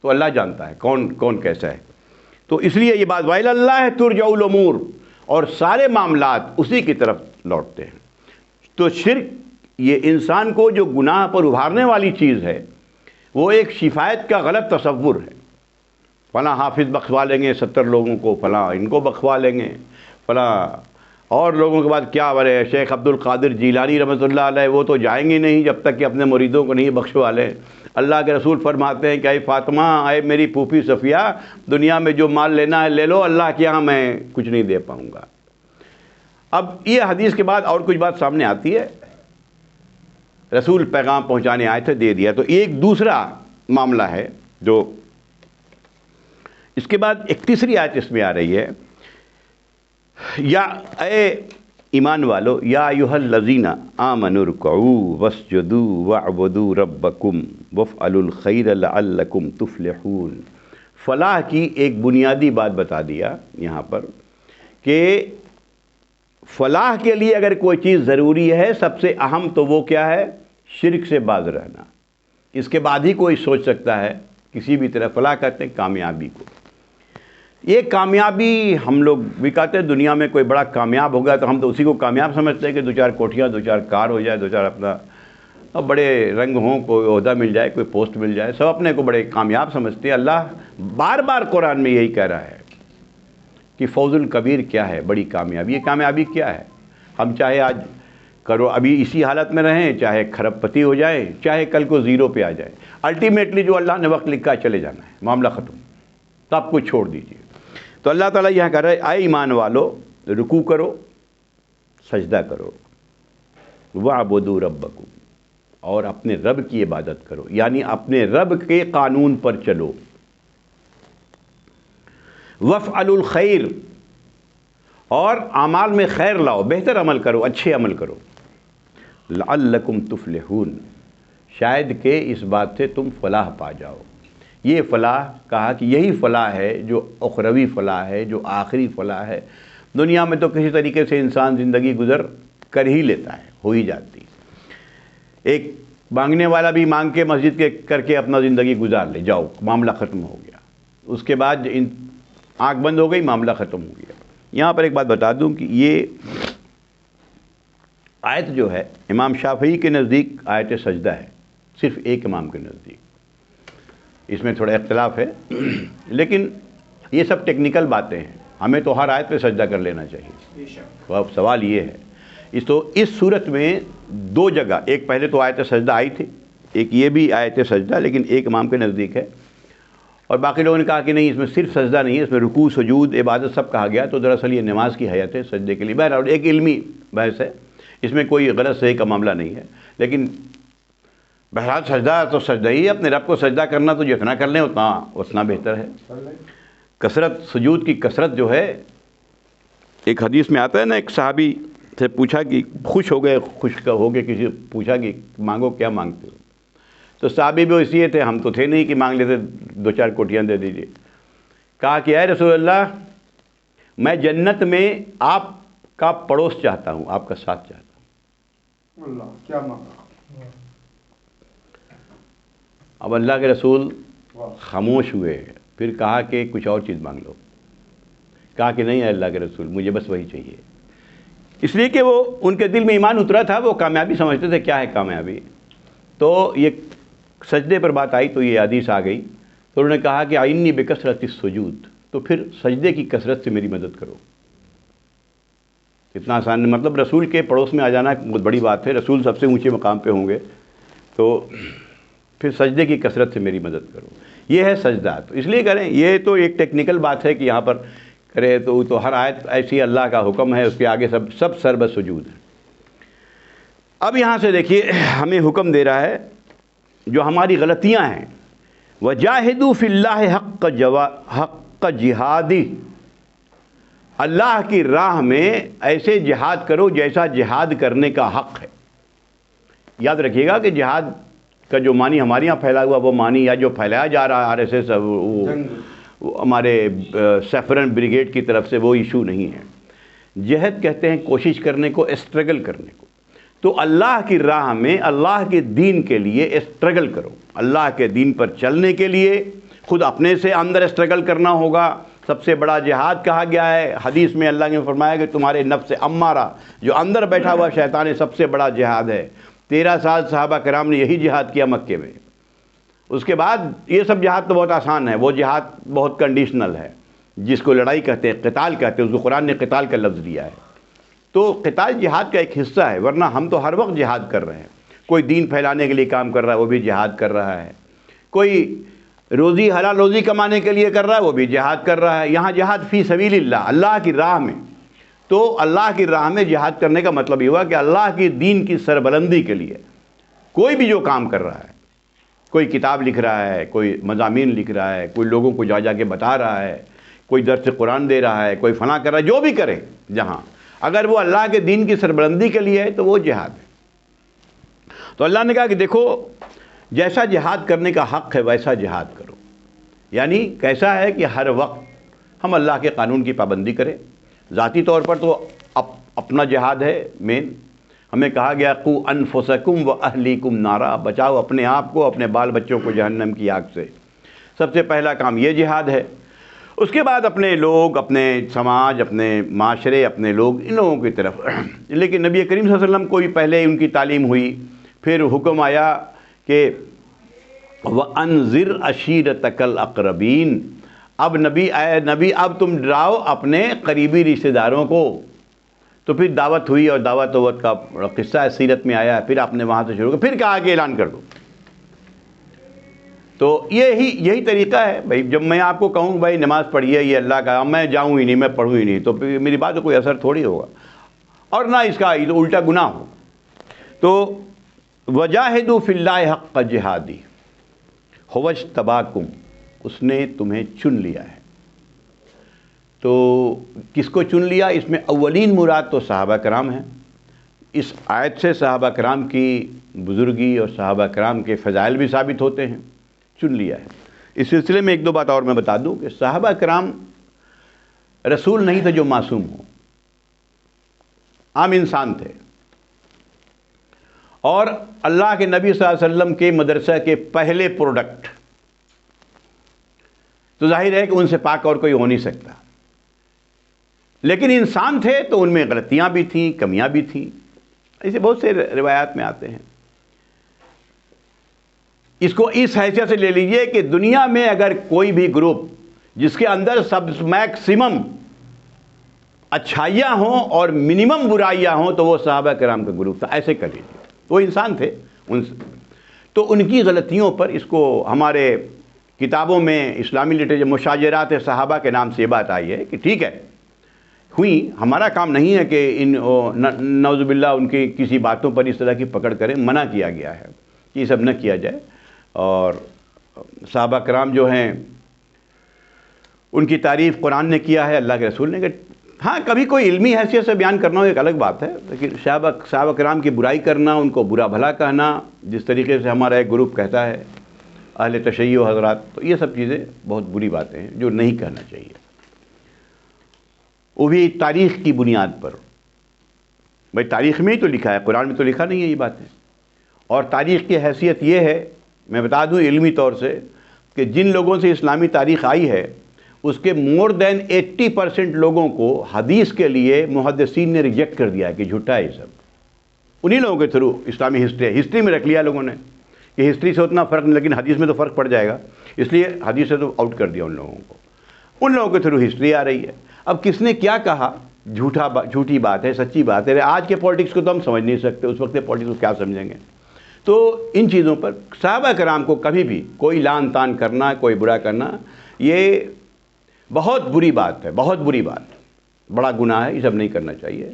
تو اللہ جانتا ہے کون کیسا ہے. تو اس لیے یہ بات وَإِلَى اللَّهِ تُرْجَعُ الْأُمُورُ، اور سارے معاملات اسی کی طرف لوٹتے ہیں. تو شرک یہ انسان کو جو گناہ پر ابھارنے والی چیز ہے، وہ ایک شفاعت کا غلط تصور ہے. فلاں حافظ بخشوا لیں گے 70 لوگوں کو، فلاں ان کو بخشوا لیں گے، فلاں اور لوگوں کے بعد کیا بڑے شیخ عبد القادر جیلانی رحمۃ اللہ علیہ، وہ تو جائیں گے نہیں جب تک کہ اپنے مریدوں کو نہیں بخشوا لیں. اللہ کے رسول فرماتے ہیں کہ اے فاطمہ، اے میری پھوپھی صفیہ، دنیا میں جو مال لینا ہے لے لو، اللہ کے یہاں میں کچھ نہیں دے پاؤں گا. اب یہ حدیث کے بعد اور کچھ بات سامنے آتی ہے. رسول پیغام پہنچانے آئے تھے، دے دیا. تو ایک دوسرا معاملہ ہے جو اس کے بعد ایک تیسری آیت اس میں آ رہی ہے، یا اے ایمان والو، یا ایھا الذین آمنوا ارکعوا واسجدوا واعبدوا ربکم وافعلوا الخیر لعلکم تفلحون فلاح کی ایک بنیادی بات بتا دیا یہاں پر کہ فلاح کے لیے اگر کوئی چیز ضروری ہے سب سے اہم تو وہ کیا ہے؟ شرک سے باز رہنا. اس کے بعد ہی کوئی سوچ سکتا ہے کسی بھی طرح فلاح کرتے ہیں کامیابی کو. یہ کامیابی ہم لوگ بھی کہتے ہیں دنیا میں کوئی بڑا کامیاب ہو گیا تو ہم تو اسی کو کامیاب سمجھتے ہیں کہ 2-4 کوٹھیاں 2-4 کار ہو جائے 2-4 اپنا بڑے رنگ ہوں, کوئی عہدہ مل جائے, کوئی پوسٹ مل جائے, سب اپنے کو بڑے کامیاب سمجھتے ہیں. اللہ بار بار قرآن میں یہی کہہ رہا ہے کہ فوز الکبیر کیا ہے, بڑی کامیابی. یہ کامیابی کیا ہے؟ ہم چاہے آج کرو ابھی اسی حالت میں رہیں, چاہے کھرب پتی ہو جائیں, چاہے کل کو زیرو پہ آ جائے, الٹیمیٹلی جو اللہ نے وقت لکھا ہے چلے جانا ہے, معاملہ ختم, سب کچھ چھوڑ دیجیے. تو اللہ تعالیٰ یہاں کہہ رہا ہے اے ایمان والو رکوع کرو, سجدہ کرو, وَاعْبُدُوا رَبَّكُمْ, اور اپنے رب کی عبادت کرو, یعنی اپنے رب کے قانون پر چلو. وَافْعَلُوا الْخَيْرَ, اور اعمال میں خیر لاؤ, بہتر عمل کرو, اچھے عمل کرو. لعلکم تفلحون, شاید کہ اس بات سے تم فلاح پا جاؤ. یہ فلاح کہا کہ یہی فلاح ہے جو اخروی فلاح ہے, جو آخری فلاح ہے. دنیا میں تو کسی طریقے سے انسان زندگی گزر کر ہی لیتا ہے, ہو ہی جاتی. ایک مانگنے والا بھی مانگ کے مسجد کے کر کے اپنا زندگی گزار لے, جاؤ معاملہ ختم ہو گیا. اس کے بعد آنکھ بند ہو گئی, معاملہ ختم ہو گیا. یہاں پر ایک بات بتا دوں کہ یہ آیت جو ہے امام شافعی کے نزدیک آیت سجدہ ہے, صرف ایک امام کے نزدیک. اس میں تھوڑا اختلاف ہے, لیکن یہ سب ٹیکنیکل باتیں ہیں, ہمیں تو ہر آیت پہ سجدہ کر لینا چاہیے. تو اب سوال یہ ہے, اس صورت میں 2 جگہ, ایک پہلے تو آیت سجدہ آئی تھی, ایک یہ بھی آیت سجدہ, لیکن ایک امام کے نزدیک ہے, اور باقی لوگوں نے کہا کہ نہیں اس میں صرف سجدہ نہیں ہے, اس میں رکوع سجود عبادت سب کہا گیا. تو دراصل یہ نماز کی حیت ہے سجدے کے لیے. بہرحال ایک علمی بحث ہے, اس میں کوئی غلط صحیح کا معاملہ نہیں ہے, لیکن بہرحال سجدہ تو سجدہ ہی ہے. اپنے رب کو سجدہ کرنا تو جتنا کر لیں اتنا بہتر ہے. کثرت سجود کی کثرت جو ہے, ایک حدیث میں آتا ہے نا, ایک صحابی سے پوچھا کہ خوش ہو گئے کسی پوچھا کہ مانگو کیا مانگتے ہو, تو صحابی بھی اسی تھے, ہم تو تھے نہیں کہ مانگ لیتے 2-4 کوٹھیاں دے دیجیے. کہا کہ اے رسول اللہ, میں جنت میں آپ کا پڑوس چاہتا ہوں, آپ کا ساتھ چاہتا ہوں. اللہ کیا مانگا. اب اللہ کے رسول خاموش ہوئے, پھر کہا کہ کچھ اور چیز مانگ لو. کہا کہ نہیں ہے اللہ کے رسول, مجھے بس وہی چاہیے. اس لیے کہ وہ ان کے دل میں ایمان اترا تھا, وہ کامیابی سمجھتے تھے. کیا ہے کامیابی؟ تو یہ سجدے پر بات آئی تو یہ حدیث آ گئی, تو انہوں نے کہا کہ اعنی بکثرت السجود, تو پھر سجدے کی کثرت سے میری مدد کرو. اتنا آسان, مطلب رسول کے پڑوس میں آ جانا بہت بڑی بات ہے, رسول سب سے اونچے مقام پہ ہوں گے, تو پھر سجدے کی کثرت سے میری مدد کرو. یہ ہے سجدہ. تو اس لیے کریں, یہ تو ایک ٹیکنیکل بات ہے کہ یہاں پر کرے تو ہر آیت ایسی اللہ کا حکم ہے, اس کے آگے سب سر بسجود ہے. اب یہاں سے دیکھیے ہمیں حکم دے رہا ہے جو ہماری غلطیاں ہیں, وَجَاهِدُوا فِي اللَّهِ حَقَّ جِهَادِهِ, اللہ کی راہ میں ایسے جہاد کرو جیسا جہاد کرنے کا حق ہے. یاد رکھیے گا کہ جہاد کا جو معنی ہمارے یہاں پھیلا ہوا, وہ معنی یا جو پھیلایا جا رہا ہے RSS ہمارے سیفرن بریگیڈ کی طرف سے, وہ ایشو نہیں ہے. جہاد کہتے ہیں کوشش کرنے کو, اسٹرگل کرنے کو. تو اللہ کی راہ میں اللہ کے دین کے لیے اسٹرگل کرو. اللہ کے دین پر چلنے کے لیے خود اپنے سے اندر اسٹرگل کرنا ہوگا. سب سے بڑا جہاد کہا گیا ہے حدیث میں, اللہ نے فرمایا کہ تمہارے نفس امارہ جو اندر بیٹھا ہوا شیطان ہے, سب سے بڑا جہاد ہے. 13 سال صحابہ کرام نے یہی جہاد کیا مکے میں. اس کے بعد یہ سب جہاد تو بہت آسان ہے, وہ جہاد بہت کنڈیشنل ہے, جس کو لڑائی کہتے ہیں, قتال کہتے ہیں, اس کو قرآن نے قتال کا لفظ دیا ہے. تو قتال جہاد کا ایک حصہ ہے, ورنہ ہم تو ہر وقت جہاد کر رہے ہیں. کوئی دین پھیلانے کے لیے کام کر رہا ہے, وہ بھی جہاد کر رہا ہے. کوئی روزی حلال روزی کمانے کے لیے کر رہا ہے, وہ بھی جہاد کر رہا ہے. یہاں جہاد فی سبیل اللہ, اللہ کی راہ میں. تو اللہ کی راہ میں جہاد کرنے کا مطلب یہ ہوا کہ اللہ کی دین کی سربلندی کے لیے کوئی بھی جو کام کر رہا ہے, کوئی کتاب لکھ رہا ہے, کوئی مضامین لکھ رہا ہے, کوئی لوگوں کو جا کے بتا رہا ہے, کوئی درس قرآن دے رہا ہے, کوئی فلاں کر رہا ہے, جو بھی کرے جہاں, اگر وہ اللہ کے دین کی سربلندی کے لیے ہے تو وہ جہاد ہے. تو اللہ نے کہا کہ دیکھو جیسا جہاد کرنے کا حق ہے ویسا جہاد کرو. یعنی کیسا ہے کہ ہر وقت ہم اللہ کے قانون کی پابندی کریں. ذاتی طور پر تو اپنا جہاد ہے مین. ہمیں کہا گیا قو انفسکم و اہلیکم نارا، بچاؤ اپنے آپ کو، اپنے بال بچوں کو جہنم کی آگ سے. سب سے پہلا کام یہ جہاد ہے. اس کے بعد اپنے لوگ، اپنے سماج، اپنے معاشرے، اپنے لوگ، ان لوگوں کی طرف. لیکن نبی کریم صلی اللہ علیہ وسلم کو بھی پہلے ان کی تعلیم ہوئی، پھر حکم آیا کہ وَأَنذِرْ عَشِيرَتَكَ الْأَقْرَبِينَ. اب نبی اب تم ڈراؤ اپنے قریبی رشتہ داروں کو. تو پھر دعوت ہوئی، اور دعوت کا قصہ سیرت میں آیا. پھر آپ نے وہاں سے شروع کیا، پھر کہا کہ اعلان کر دو. تو یہی طریقہ ہے بھائی. جب میں آپ کو کہوں بھائی نماز پڑھیے، یہ اللہ کا، میں جاؤں ہی نہیں، میں پڑھوں ہی نہیں، تو پھر میری بات کا کوئی اثر تھوڑی ہوگا، اور نہ اس کا الٹا گناہ ہو. تو وجاہدوا فی اللہ حق جہادی هو اجتباکم، اس نے تمہیں چن لیا ہے. تو کس کو چن لیا؟ اس میں اولین مراد تو صحابہ کرام ہیں. اس آیت سے صحابہ کرام کی بزرگی اور صحابہ کرام کے فضائل بھی ثابت ہوتے ہیں. چن لیا ہے. اس سلسلے میں ایک دو بات اور میں بتا دوں کہ صحابہ کرام رسول نہیں تھے جو معصوم ہوں، عام انسان تھے. اور اللہ کے نبی صلی اللہ علیہ وسلم کے مدرسہ کے پہلے پروڈکٹ، تو ظاہر ہے کہ ان سے پاک اور کوئی ہو نہیں سکتا. لیکن انسان تھے تو ان میں غلطیاں بھی تھیں، کمیاں بھی تھیں. ایسے بہت سے روایات میں آتے ہیں. اس کو اس حیثیت سے لے لیجئے کہ دنیا میں اگر کوئی بھی گروپ جس کے اندر سب میکسیمم اچھائیاں ہوں اور منیمم برائیاں ہوں تو وہ صحابہ کرام کا گروپ تھا. ایسے کر لیجیے. وہ انسان تھے، تو ان کی غلطیوں پر اس کو ہمارے کتابوں میں اسلامی لٹریچر مشاجرات صحابہ کے نام سے یہ بات آئی ہے کہ ٹھیک ہے ہوئی. ہمارا کام نہیں ہے کہ نعوذ باللہ ان کی کسی باتوں پر اس طرح کی پکڑ کریں. منع کیا گیا ہے کہ یہ سب نہ کیا جائے. اور صحابہ کرام جو ہیں ان کی تعریف قرآن نے کیا ہے، اللہ کے رسول نے. کہ ہاں کبھی کوئی علمی حیثیت سے بیان کرنا ہو ایک الگ بات ہے، لیکن صحابہ کرام کی برائی کرنا، ان کو برا بھلا کہنا، جس طریقے سے ہمارا ایک گروپ کہتا ہے اہل تشیع حضرات، تو یہ سب چیزیں بہت بری باتیں ہیں جو نہیں کہنا چاہیے. وہ بھی تاریخ کی بنیاد پر. بھائی تاریخ میں ہی تو لکھا ہے، قرآن میں تو لکھا نہیں ہے یہ باتیں. اور تاریخ کی حیثیت یہ ہے، میں بتا دوں علمی طور سے، کہ جن لوگوں سے اسلامی تاریخ آئی ہے اس کے مور دین 80% لوگوں کو حدیث کے لیے محدثین نے ریجیکٹ کر دیا ہے کہ جھوٹا ہے یہ سب. انہی لوگوں کے تھرو اسلامی ہسٹری میں رکھ لیا لوگوں نے کہ ہسٹری سے اتنا فرق نہیں، لیکن حدیث میں تو فرق پڑ جائے گا، اس لیے حدیث سے تو آؤٹ کر دیا ان لوگوں کو. ان لوگوں کے تھرو ہسٹری آ رہی ہے. اب کس نے کیا کہا، جھوٹی بات ہے، سچی بات ہے. آج کے پالیٹکس کو تو ہم سمجھ نہیں سکتے، اس وقت کے پالیٹکس کو کیا سمجھیں گے. تو ان چیزوں پر صحابہ کرام کو کبھی بھی کوئی لان تان کرنا، کوئی برا کرنا، یہ بہت بری بات ہے، بہت بری بات، بڑا گناہ ہے. یہ سب نہیں کرنا چاہیے.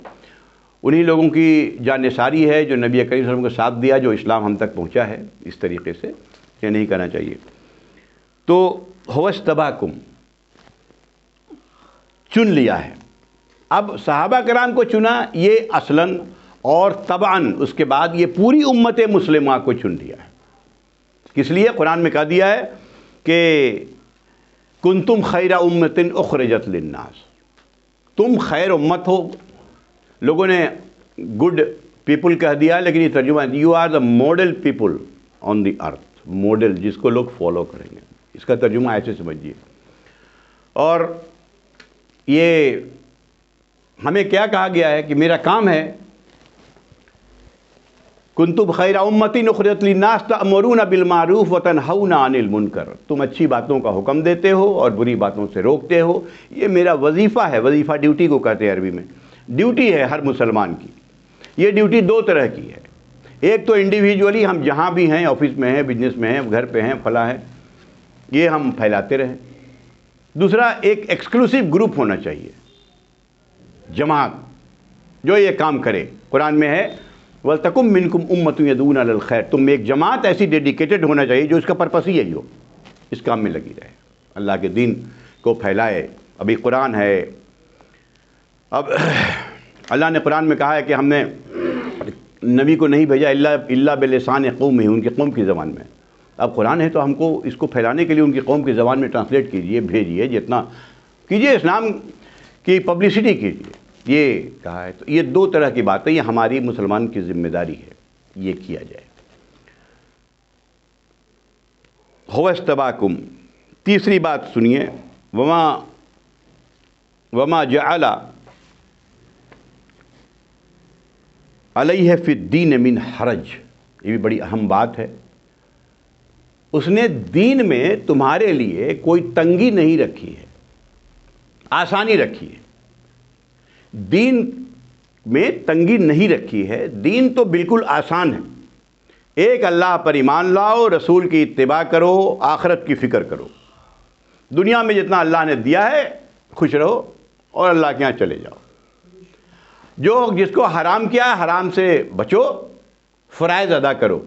انہی لوگوں کی جانثاری ہے جو نبی کریم صلی اللہ علیہ وسلم کو ساتھ دیا، جو اسلام ہم تک پہنچا ہے. اس طریقے سے یہ نہیں کرنا چاہیے. تو هو اجتباکم، چن لیا ہے. اب صحابہ کرام کو چنا یہ اصلاً، اور طبعاً اس کے بعد یہ پوری امت مسلمہ کو چن لیا ہے. کس لیے؟ قرآن میں کہا دیا ہے کہ کنتم خیر امت اخرجت للناس، تم خیر امت ہو. لوگوں نے گڈ پیپل کہہ دیا، لیکن یہ ترجمہ you are the model people on the earth. Model جس کو لوگ فالو کریں گے، اس کا ترجمہ ایسے سمجھیے. اور یہ ہمیں کیا کہا گیا ہے کہ میرا کام ہے کنتم خیر امت اخرجت للناس تأمرون بالمعروف وتنہون عن المنکر. تم اچھی باتوں کا حکم دیتے ہو اور بری باتوں سے روکتے ہو. یہ میرا وظیفہ ہے. وظیفہ ڈیوٹی کو کہتے ہیں عربی میں. ڈیوٹی ہے ہر مسلمان کی. یہ ڈیوٹی دو طرح کی ہے. ایک تو انڈیویجولی ہم جہاں بھی ہیں، آفس میں ہیں، بزنس میں ہیں، گھر پہ ہیں، فلاں ہیں، یہ ہم پھیلاتے رہیں. دوسرا ایک ایکسکلوسیو گروپ ہونا چاہیے، جماعت جو یہ کام کرے. قرآن میں ہے وَلْتَكُمْ مِنْكُمْ أُمَّةٌ يَدْعُونَ إِلَى الْخَيْرِ. تم ایک جماعت ایسی ڈیڈیکیٹڈ ہونا چاہیے جو اس کا پرپس ہی یہی ہو، اس کام میں لگی رہے، اللہ کے دین کو پھیلائے. ابھی قرآن ہے. اب اللہ نے قرآن میں کہا ہے کہ ہم نے نبی کو نہیں بھیجا الا بلسان قوم ہی، ان کی قوم کی زبان میں. اب قرآن ہے تو ہم کو اس کو پھیلانے کے لیے ان کی قوم کی زبان میں ٹرانسلیٹ کیجئے، بھیجیے، جتنا کیجئے، اسلام کی پبلسٹی کیجئے، یہ کہا ہے۔ تو یہ دو طرح کی بات ہے، یہ ہماری مسلمان کی ذمہ داری ہے، یہ کیا جائے۔ هو اجتباکم، تیسری بات سنیے، وما جعل علیہ فی الدین من حرج، یہ بھی بڑی اہم بات ہے۔ اس نے دین میں تمہارے لیے کوئی تنگی نہیں رکھی ہے، آسانی رکھی ہے۔ دین میں تنگی نہیں رکھی ہے، دین تو بالکل آسان ہے۔ ایک اللہ پر ایمان لاؤ، رسول کی اتباع کرو، آخرت کی فکر کرو۔ دنیا میں جتنا اللہ نے دیا ہے خوش رہو اور اللہ کے یہاں چلے جاؤ۔ جس کو حرام کیا ہے حرام سے بچو، فرائض ادا کرو،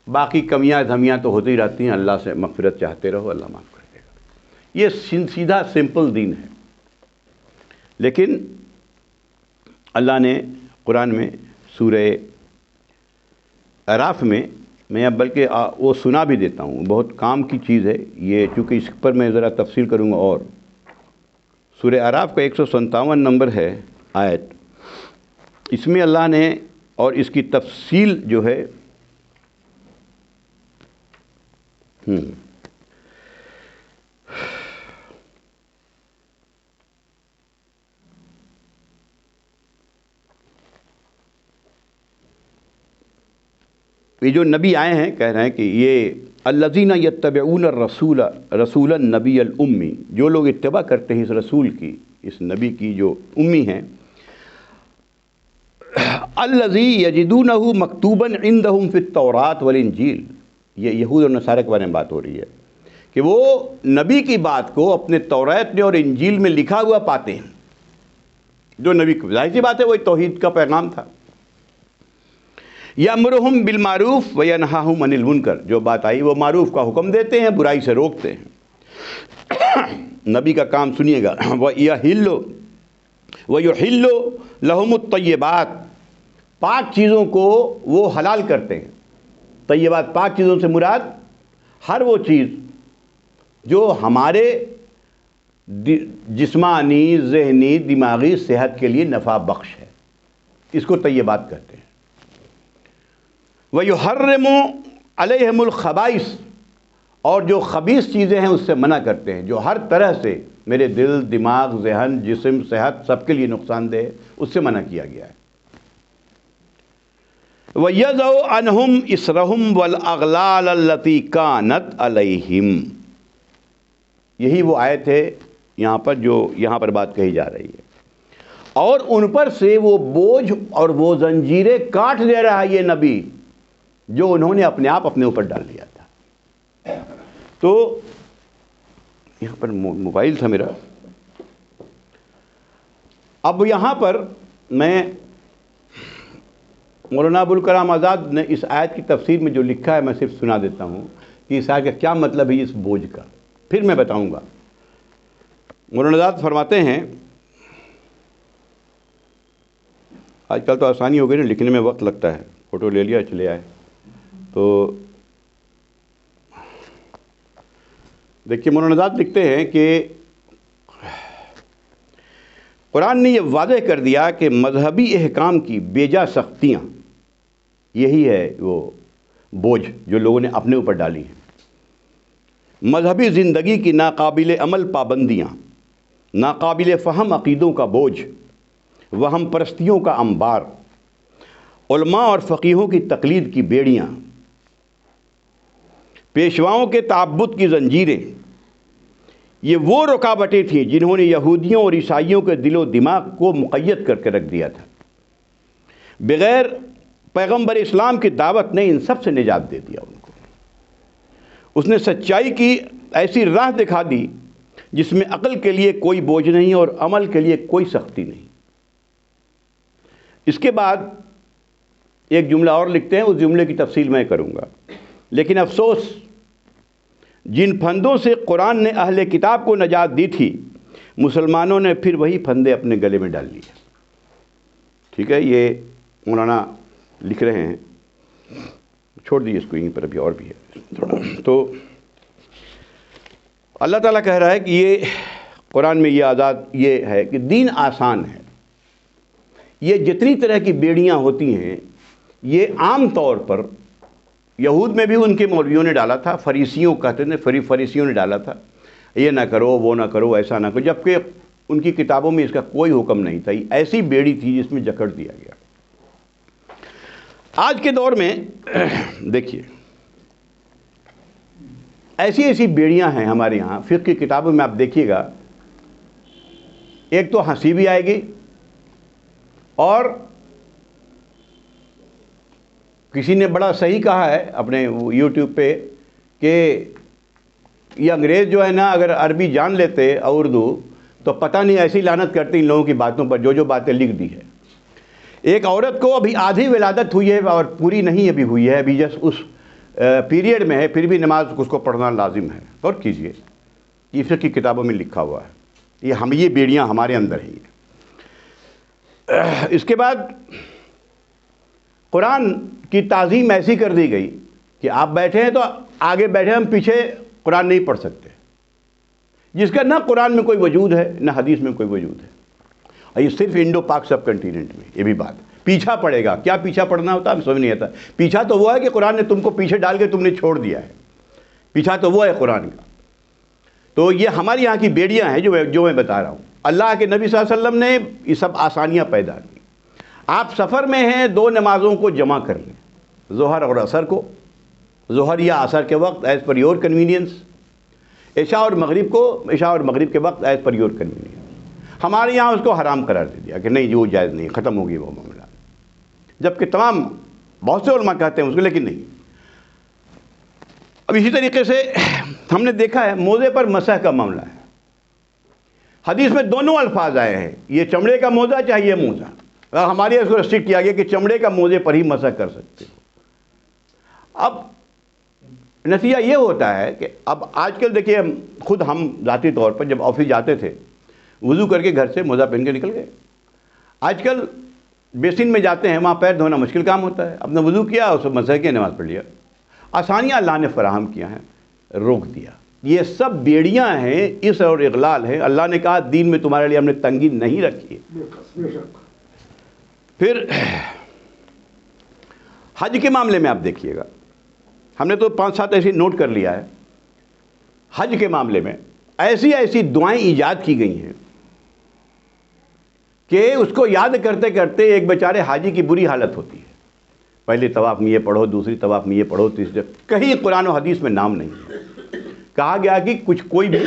باقی کمیاں دھمیاں تو ہوتی رہتی ہیں، اللہ سے مغفرت چاہتے رہو، اللہ معاف کر دے گا۔ یہ سیدھا سمپل دین ہے۔ لیکن اللہ نے قرآن میں سورہ اعراف میں اب بلکہ وہ سنا بھی دیتا ہوں، بہت کام کی چیز ہے یہ، چونکہ اس پر میں ذرا تفصیل کروں گا۔ اور سورہ اعراف کا 157 نمبر ہے آیت، اس میں اللہ نے اور اس کی تفصیل جو ہے یہ جو نبی آئے ہیں کہہ رہے ہیں کہ یہ الذین یتبعون رسول النبی الامی، جو لوگ اتباع کرتے ہیں اس رسول کی، اس نبی کی جو امی ہیں، الذی یجدونہ مکتوبا عندہم فی التوراۃ والانجیل، یہ یہود اور نصارہ کے بارے میں بات ہو رہی ہے کہ وہ نبی کی بات کو اپنے تورات میں اور انجیل میں لکھا ہوا پاتے ہیں۔ جو نبی کی ظاہر سی بات ہے وہی توحید کا پیغام تھا۔ یامرہم بالمعروف وینہاہم عن المنکر، جو بات آئی وہ معروف کا حکم دیتے ہیں، برائی سے روکتے ہیں۔ نبی کا کام سنیے گا، وَيُحِلُّ لَهُمُ الطَّيِّبَاتِ، پاک چیزوں کو وہ حلال کرتے ہیں۔ طیبات پاک چیزوں سے مراد ہر وہ چیز جو ہمارے جسمانی، ذہنی، دماغی صحت کے لیے نفع بخش ہے، اس کو طیبات کہتے ہیں۔ وَيُحَرِّمُ عَلَيْهِمُ الْخَبَائِثَ، اور جو خبیث چیزیں ہیں اس سے منع کرتے ہیں، جو ہر طرح سے میرے دل، دماغ، ذہن، جسم، صحت سب کے لیے نقصان دہ، اس سے منع کیا گیا ہے۔ وَيَضَعُ عَنْهُمْ إِصْرَهُمْ وَالْأَغْلَالَ الَّتِي كَانَتْ عَلَيْهِمْ، یہی وہ آیت ہے یہاں پر جو یہاں پر بات کہی جا رہی ہے، اور ان پر سے وہ بوجھ اور وہ زنجیریں کاٹ دے رہا ہے یہ نبی جو انہوں نے اپنے آپ اپنے اوپر ڈال لیا تھا۔ تو یہاں پر موبائل تھا میرا، اب یہاں پر میں مولانا ابوالکلام آزاد نے اس آیت کی تفسیر میں جو لکھا ہے میں صرف سنا دیتا ہوں کہ اس آیت کا کیا مطلب ہے اس بوجھ کا، پھر میں بتاؤں گا۔ مولانا آزاد فرماتے ہیں، آج کل تو آسانی ہو گئی نا، لکھنے میں وقت لگتا ہے، فوٹو لے لیا چلے آئے۔ تو دیکھیے مولانا آزاد لکھتے ہیں کہ قرآن نے یہ واضح کر دیا کہ مذہبی احکام کی بیجا سختیاں، یہی ہے وہ بوجھ جو لوگوں نے اپنے اوپر ڈالی ہیں۔ مذہبی زندگی کی ناقابل عمل پابندیاں، ناقابل فہم عقیدوں کا بوجھ، وہم پرستیوں کا انبار، علماء اور فقیہوں کی تقلید کی بیڑیاں، پیشواؤں کے تعبد کی زنجیریں، یہ وہ رکاوٹیں تھیں جنہوں نے یہودیوں اور عیسائیوں کے دل و دماغ کو مقید کر کے رکھ دیا تھا۔ بغیر پیغمبر اسلام کی دعوت نے ان سب سے نجات دے دیا ان کو۔ اس نے سچائی کی ایسی راہ دکھا دی جس میں عقل کے لیے کوئی بوجھ نہیں اور عمل کے لیے کوئی سختی نہیں۔ اس کے بعد ایک جملہ اور لکھتے ہیں، اس جملے کی تفصیل میں کروں گا، لیکن افسوس جن پھندوں سے قرآن نے اہل کتاب کو نجات دی تھی، مسلمانوں نے پھر وہی پھندے اپنے گلے میں ڈال لیے۔ ٹھیک ہے، یہ مولانا لکھ رہے ہیں چھوڑ دیجیے اس کو، یہیں پر ابھی اور بھی ہے تھوڑا. تو اللہ تعالیٰ کہہ رہا ہے کہ یہ قرآن میں یہ آزاد یہ ہے کہ دین آسان ہے. یہ جتنی طرح کی بیڑیاں ہوتی ہیں یہ عام طور پر یہود میں بھی ان کے مولویوں نے ڈالا تھا، فریسیوں کہتے تھے، فریسیوں نے ڈالا تھا، یہ نہ کرو وہ نہ کرو ایسا نہ کرو، جبکہ ان کی کتابوں میں اس کا کوئی حکم نہیں تھا. ایسی بیڑی تھی جس میں جکڑ دیا گیا. آج کے دور میں دیکھیے ایسی ایسی بیڑیاں ہیں ہمارے یہاں فقہ کی کتابوں میں. آپ دیکھیے گا ایک تو ہنسی بھی آئے گی اور کسی نے بڑا صحیح کہا ہے اپنے یوٹیوب پہ کہ یہ انگریز جو ہے نا اگر عربی جان لیتے اور اردو تو پتہ نہیں ایسی لعنت کرتے ان لوگوں کی باتوں پر جو باتیں لکھ دی ہے. ایک عورت کو ابھی آدھی ولادت ہوئی ہے اور پوری نہیں ابھی ہوئی ہے، ابھی جس اس پیریڈ میں ہے، پھر بھی نماز اس کو پڑھنا لازم ہے. غور کیجئے، یہ فقہ کی کتابوں میں لکھا ہوا ہے. یہ بیڑیاں ہمارے اندر ہی ہیں. اس کے بعد قرآن کی تعظیم ایسی کر دی گئی کہ آپ بیٹھے ہیں تو آگے بیٹھے، ہم پیچھے قرآن نہیں پڑھ سکتے، جس کا نہ قرآن میں کوئی وجود ہے نہ حدیث میں کوئی وجود ہے. اور یہ صرف انڈو پاک سب کنٹیننٹ میں یہ بھی بات. پیچھا پڑے گا، کیا پیچھا پڑنا ہوتا ہے ہم سمجھ نہیں آتا. پیچھا تو وہ ہے کہ قرآن نے تم کو پیچھے ڈال کے تم نے چھوڑ دیا ہے، پیچھا تو وہ ہے قرآن کا. تو یہ ہمارے یہاں کی بیڑیاں ہیں جو میں بتا رہا ہوں. اللہ کے نبی صلی اللہ علیہ وسلم نے یہ سب آسانیاں پیدا کی. آپ سفر میں ہیں، 2 نمازوں کو جمع کر لیں، ظہر اور عصر کو، ظہر یا عصر کے وقت ایز پر یور کنوینئنس، عشاء اور مغرب کے وقت ایز پر یور کنوینئنس. ہمارے یہاں اس کو حرام قرار دے دیا کہ نہیں وہ جائز نہیں، ختم ہوگی وہ معاملہ، جبکہ تمام بہت سے علماء کہتے ہیں اس کو، لیکن نہیں. اب اسی طریقے سے ہم نے دیکھا ہے موزے پر مسح کا معاملہ ہے. حدیث میں دونوں الفاظ آئے ہیں، یہ چمڑے کا موزہ چاہے یہ موزہ. ہمارے اس کو ریسٹرکٹ کیا گیا کہ چمڑے کا موزے پر ہی مسح کر سکتے ہو. اب نتیجہ یہ ہوتا ہے کہ اب آج کل دیکھیے خود ہم ذاتی طور پر جب آفس جاتے تھے وضو کر کے گھر سے موزہ پہن کے نکل گئے. آج کل بیسن میں جاتے ہیں، وہاں پیر دھونا مشکل کام ہوتا ہے، اپنا وضو کیا اس کو مسح کے نماز پڑھ لیا. آسانیاں اللہ نے فراہم کیا ہیں، روک دیا. یہ سب بیڑیاں ہیں، اس اور اغلال ہے. اللہ نے کہا دین میں تمہارے لیے ہم نے تنگی نہیں رکھی. پھر حج کے معاملے میں آپ دیکھیے گا، ہم نے تو 5-7 ایسی نوٹ کر لیا ہے. حج کے معاملے میں ایسی دعائیں ایجاد کی گئی ہیں کہ اس کو یاد کرتے کرتے ایک بیچارے حاجی کی بری حالت ہوتی ہے. پہلے طواف میں یہ پڑھو، دوسری طواف میں یہ پڑھو، تیسرے، کہیں قرآن و حدیث میں نام نہیں ہے. کہا گیا کہ کوئی بھی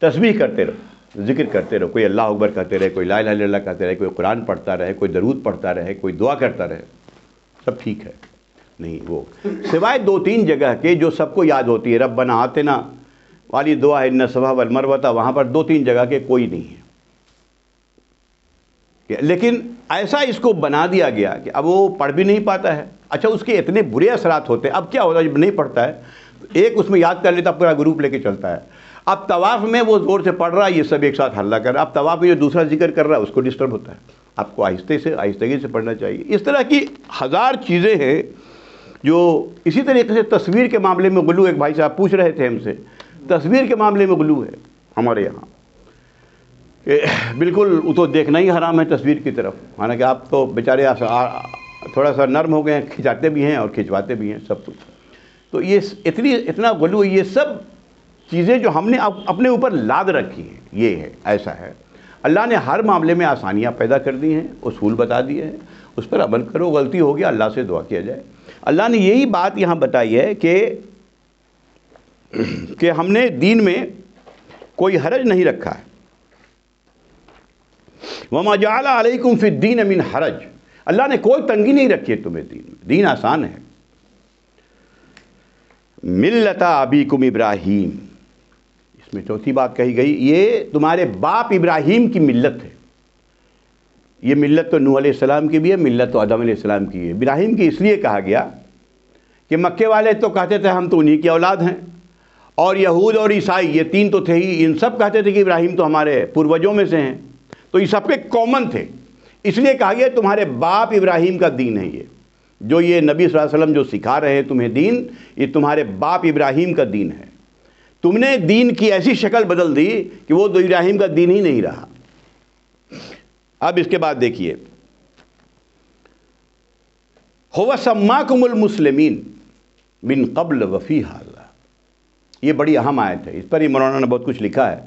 تسبیح کرتے رہو، ذکر کرتے رہو، کوئی اللہ اکبر کہتے رہے، کوئی لا الہ الا اللہ کہتے رہے، کوئی قرآن پڑھتا رہے، کوئی درود پڑھتا رہے، کوئی دعا کرتا رہے، سب ٹھیک ہے. نہیں، وہ سوائے 2-3 جگہ کے جو سب کو یاد ہوتی ہے، ربنا آتنا والی دعا ہے، ان الصفا والمروہ، وہاں پر 2-3 جگہ کے کوئی نہیں ہے. لیکن ایسا اس کو بنا دیا گیا کہ اب وہ پڑھ بھی نہیں پاتا ہے. اچھا، اس کے اتنے برے اثرات ہوتے ہیں. اب کیا ہوتا ہے جب نہیں پڑھتا ہے، ایک اس میں یاد کر لیتا، پورا گروپ لے کے چلتا ہے. اب طواف میں وہ زور سے پڑھ رہا ہے، یہ سب ایک ساتھ ہلہ کر رہا ہے. اب طواف میں جو دوسرا ذکر کر رہا ہے اس کو ڈسٹرب ہوتا ہے. آپ کو آہستگی سے پڑھنا چاہیے. اس طرح کی 1000 چیزیں ہیں جو اسی طریقے سے تصویر کے معاملے میں غلو. ایک بھائی صاحب پوچھ رہے تھے ہم سے، تصویر کے معاملے میں غلو ہے ہمارے یہاں کہ بالکل وہ تو دیکھنا ہی حرام ہے تصویر کی طرف. حالانکہ آپ تو بیچارے تھوڑا سا نرم ہو گئے ہیں، کھنچاتے بھی ہیں اور کھنچواتے بھی ہیں سب کچھ. تو یہ اتنا غلو، یہ سب چیزیں جو ہم نے اپنے اوپر لاد رکھی ہیں، یہ ہے، ایسا ہے. اللہ نے ہر معاملے میں آسانیاں پیدا کر دی ہیں، اصول بتا دیے ہیں، اس پر عمل کرو. غلطی ہو گیا اللہ سے دعا کیا جائے. اللہ نے یہی بات یہاں بتائی ہے کہ ہم نے دین میں کوئی حرج نہیں رکھا ہے. وَمَا جَعَلَ عَلَيْكُمْ فِي الدِّينِ مِنْ حَرَج. اللہ نے کوئی تنگی نہیں رکھی ہے تمہیں دین میں، دین آسان ہے. ملت ابیکم ابراہیم، اس میں چوتھی بات کہی گئی، یہ تمہارے باپ ابراہیم کی ملت ہے. یہ ملت تو نوح علیہ السلام کی بھی ہے، ملت تو آدم علیہ السلام کی ہے. ابراہیم کی اس لیے کہا گیا کہ مکے والے تو کہتے تھے ہم تو انہی کی اولاد ہیں، اور یہود اور عیسائی یہ 3 تو تھے ہی، ان سب کہتے تھے کہ ابراہیم تو ہمارے پروجوں میں سے ہیں. تو یہ سب کے کامن تھے، اس لیے کہا گیا تمہارے باپ ابراہیم کا دین ہے یہ. جو یہ نبی صلی اللہ علیہ وسلم جو سکھا رہے ہیں تمہیں دین، یہ تمہارے باپ ابراہیم کا دین ہے۔ تم نے دین کی ایسی شکل بدل دی کہ وہ ابراہیم کا دین ہی نہیں رہا۔ اب اس کے بعد دیکھیے، هو سماکم المسلمین من قبل وفی ھذا، یہ بڑی اہم آیت ہے، اس پر ہی مولانا نے بہت کچھ لکھا ہے۔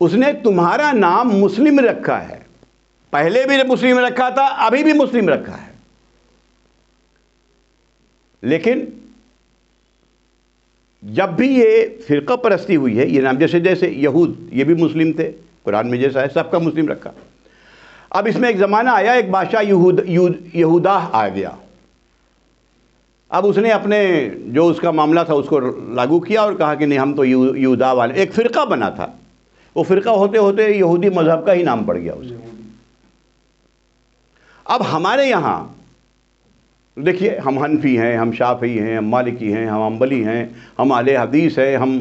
اس نے تمہارا نام مسلم رکھا ہے، پہلے بھی مسلم رکھا تھا، ابھی بھی مسلم رکھا ہے، لیکن جب بھی یہ فرقہ پرستی ہوئی ہے، یہ نام جیسے یہود، یہ بھی مسلم تھے، قرآن میں جیسا ہے سب کا مسلم رکھا۔ اب اس میں ایک زمانہ آیا، ایک بادشاہ یہودا آ گیا، اب اس نے اپنے جو اس کا معاملہ تھا اس کو لاگو کیا اور کہا کہ نہیں ہم تو یہودا والے، ایک فرقہ بنا تھا، وہ فرقہ ہوتے ہوتے یہودی مذہب کا ہی نام پڑ گیا اسے۔ اب ہمارے یہاں دیکھیے، ہم حنفی ہیں، ہم شافعی ہیں، ہم مالکی ہیں، ہم حنبلی ہیں، ہم اہل حدیث ہیں، ہم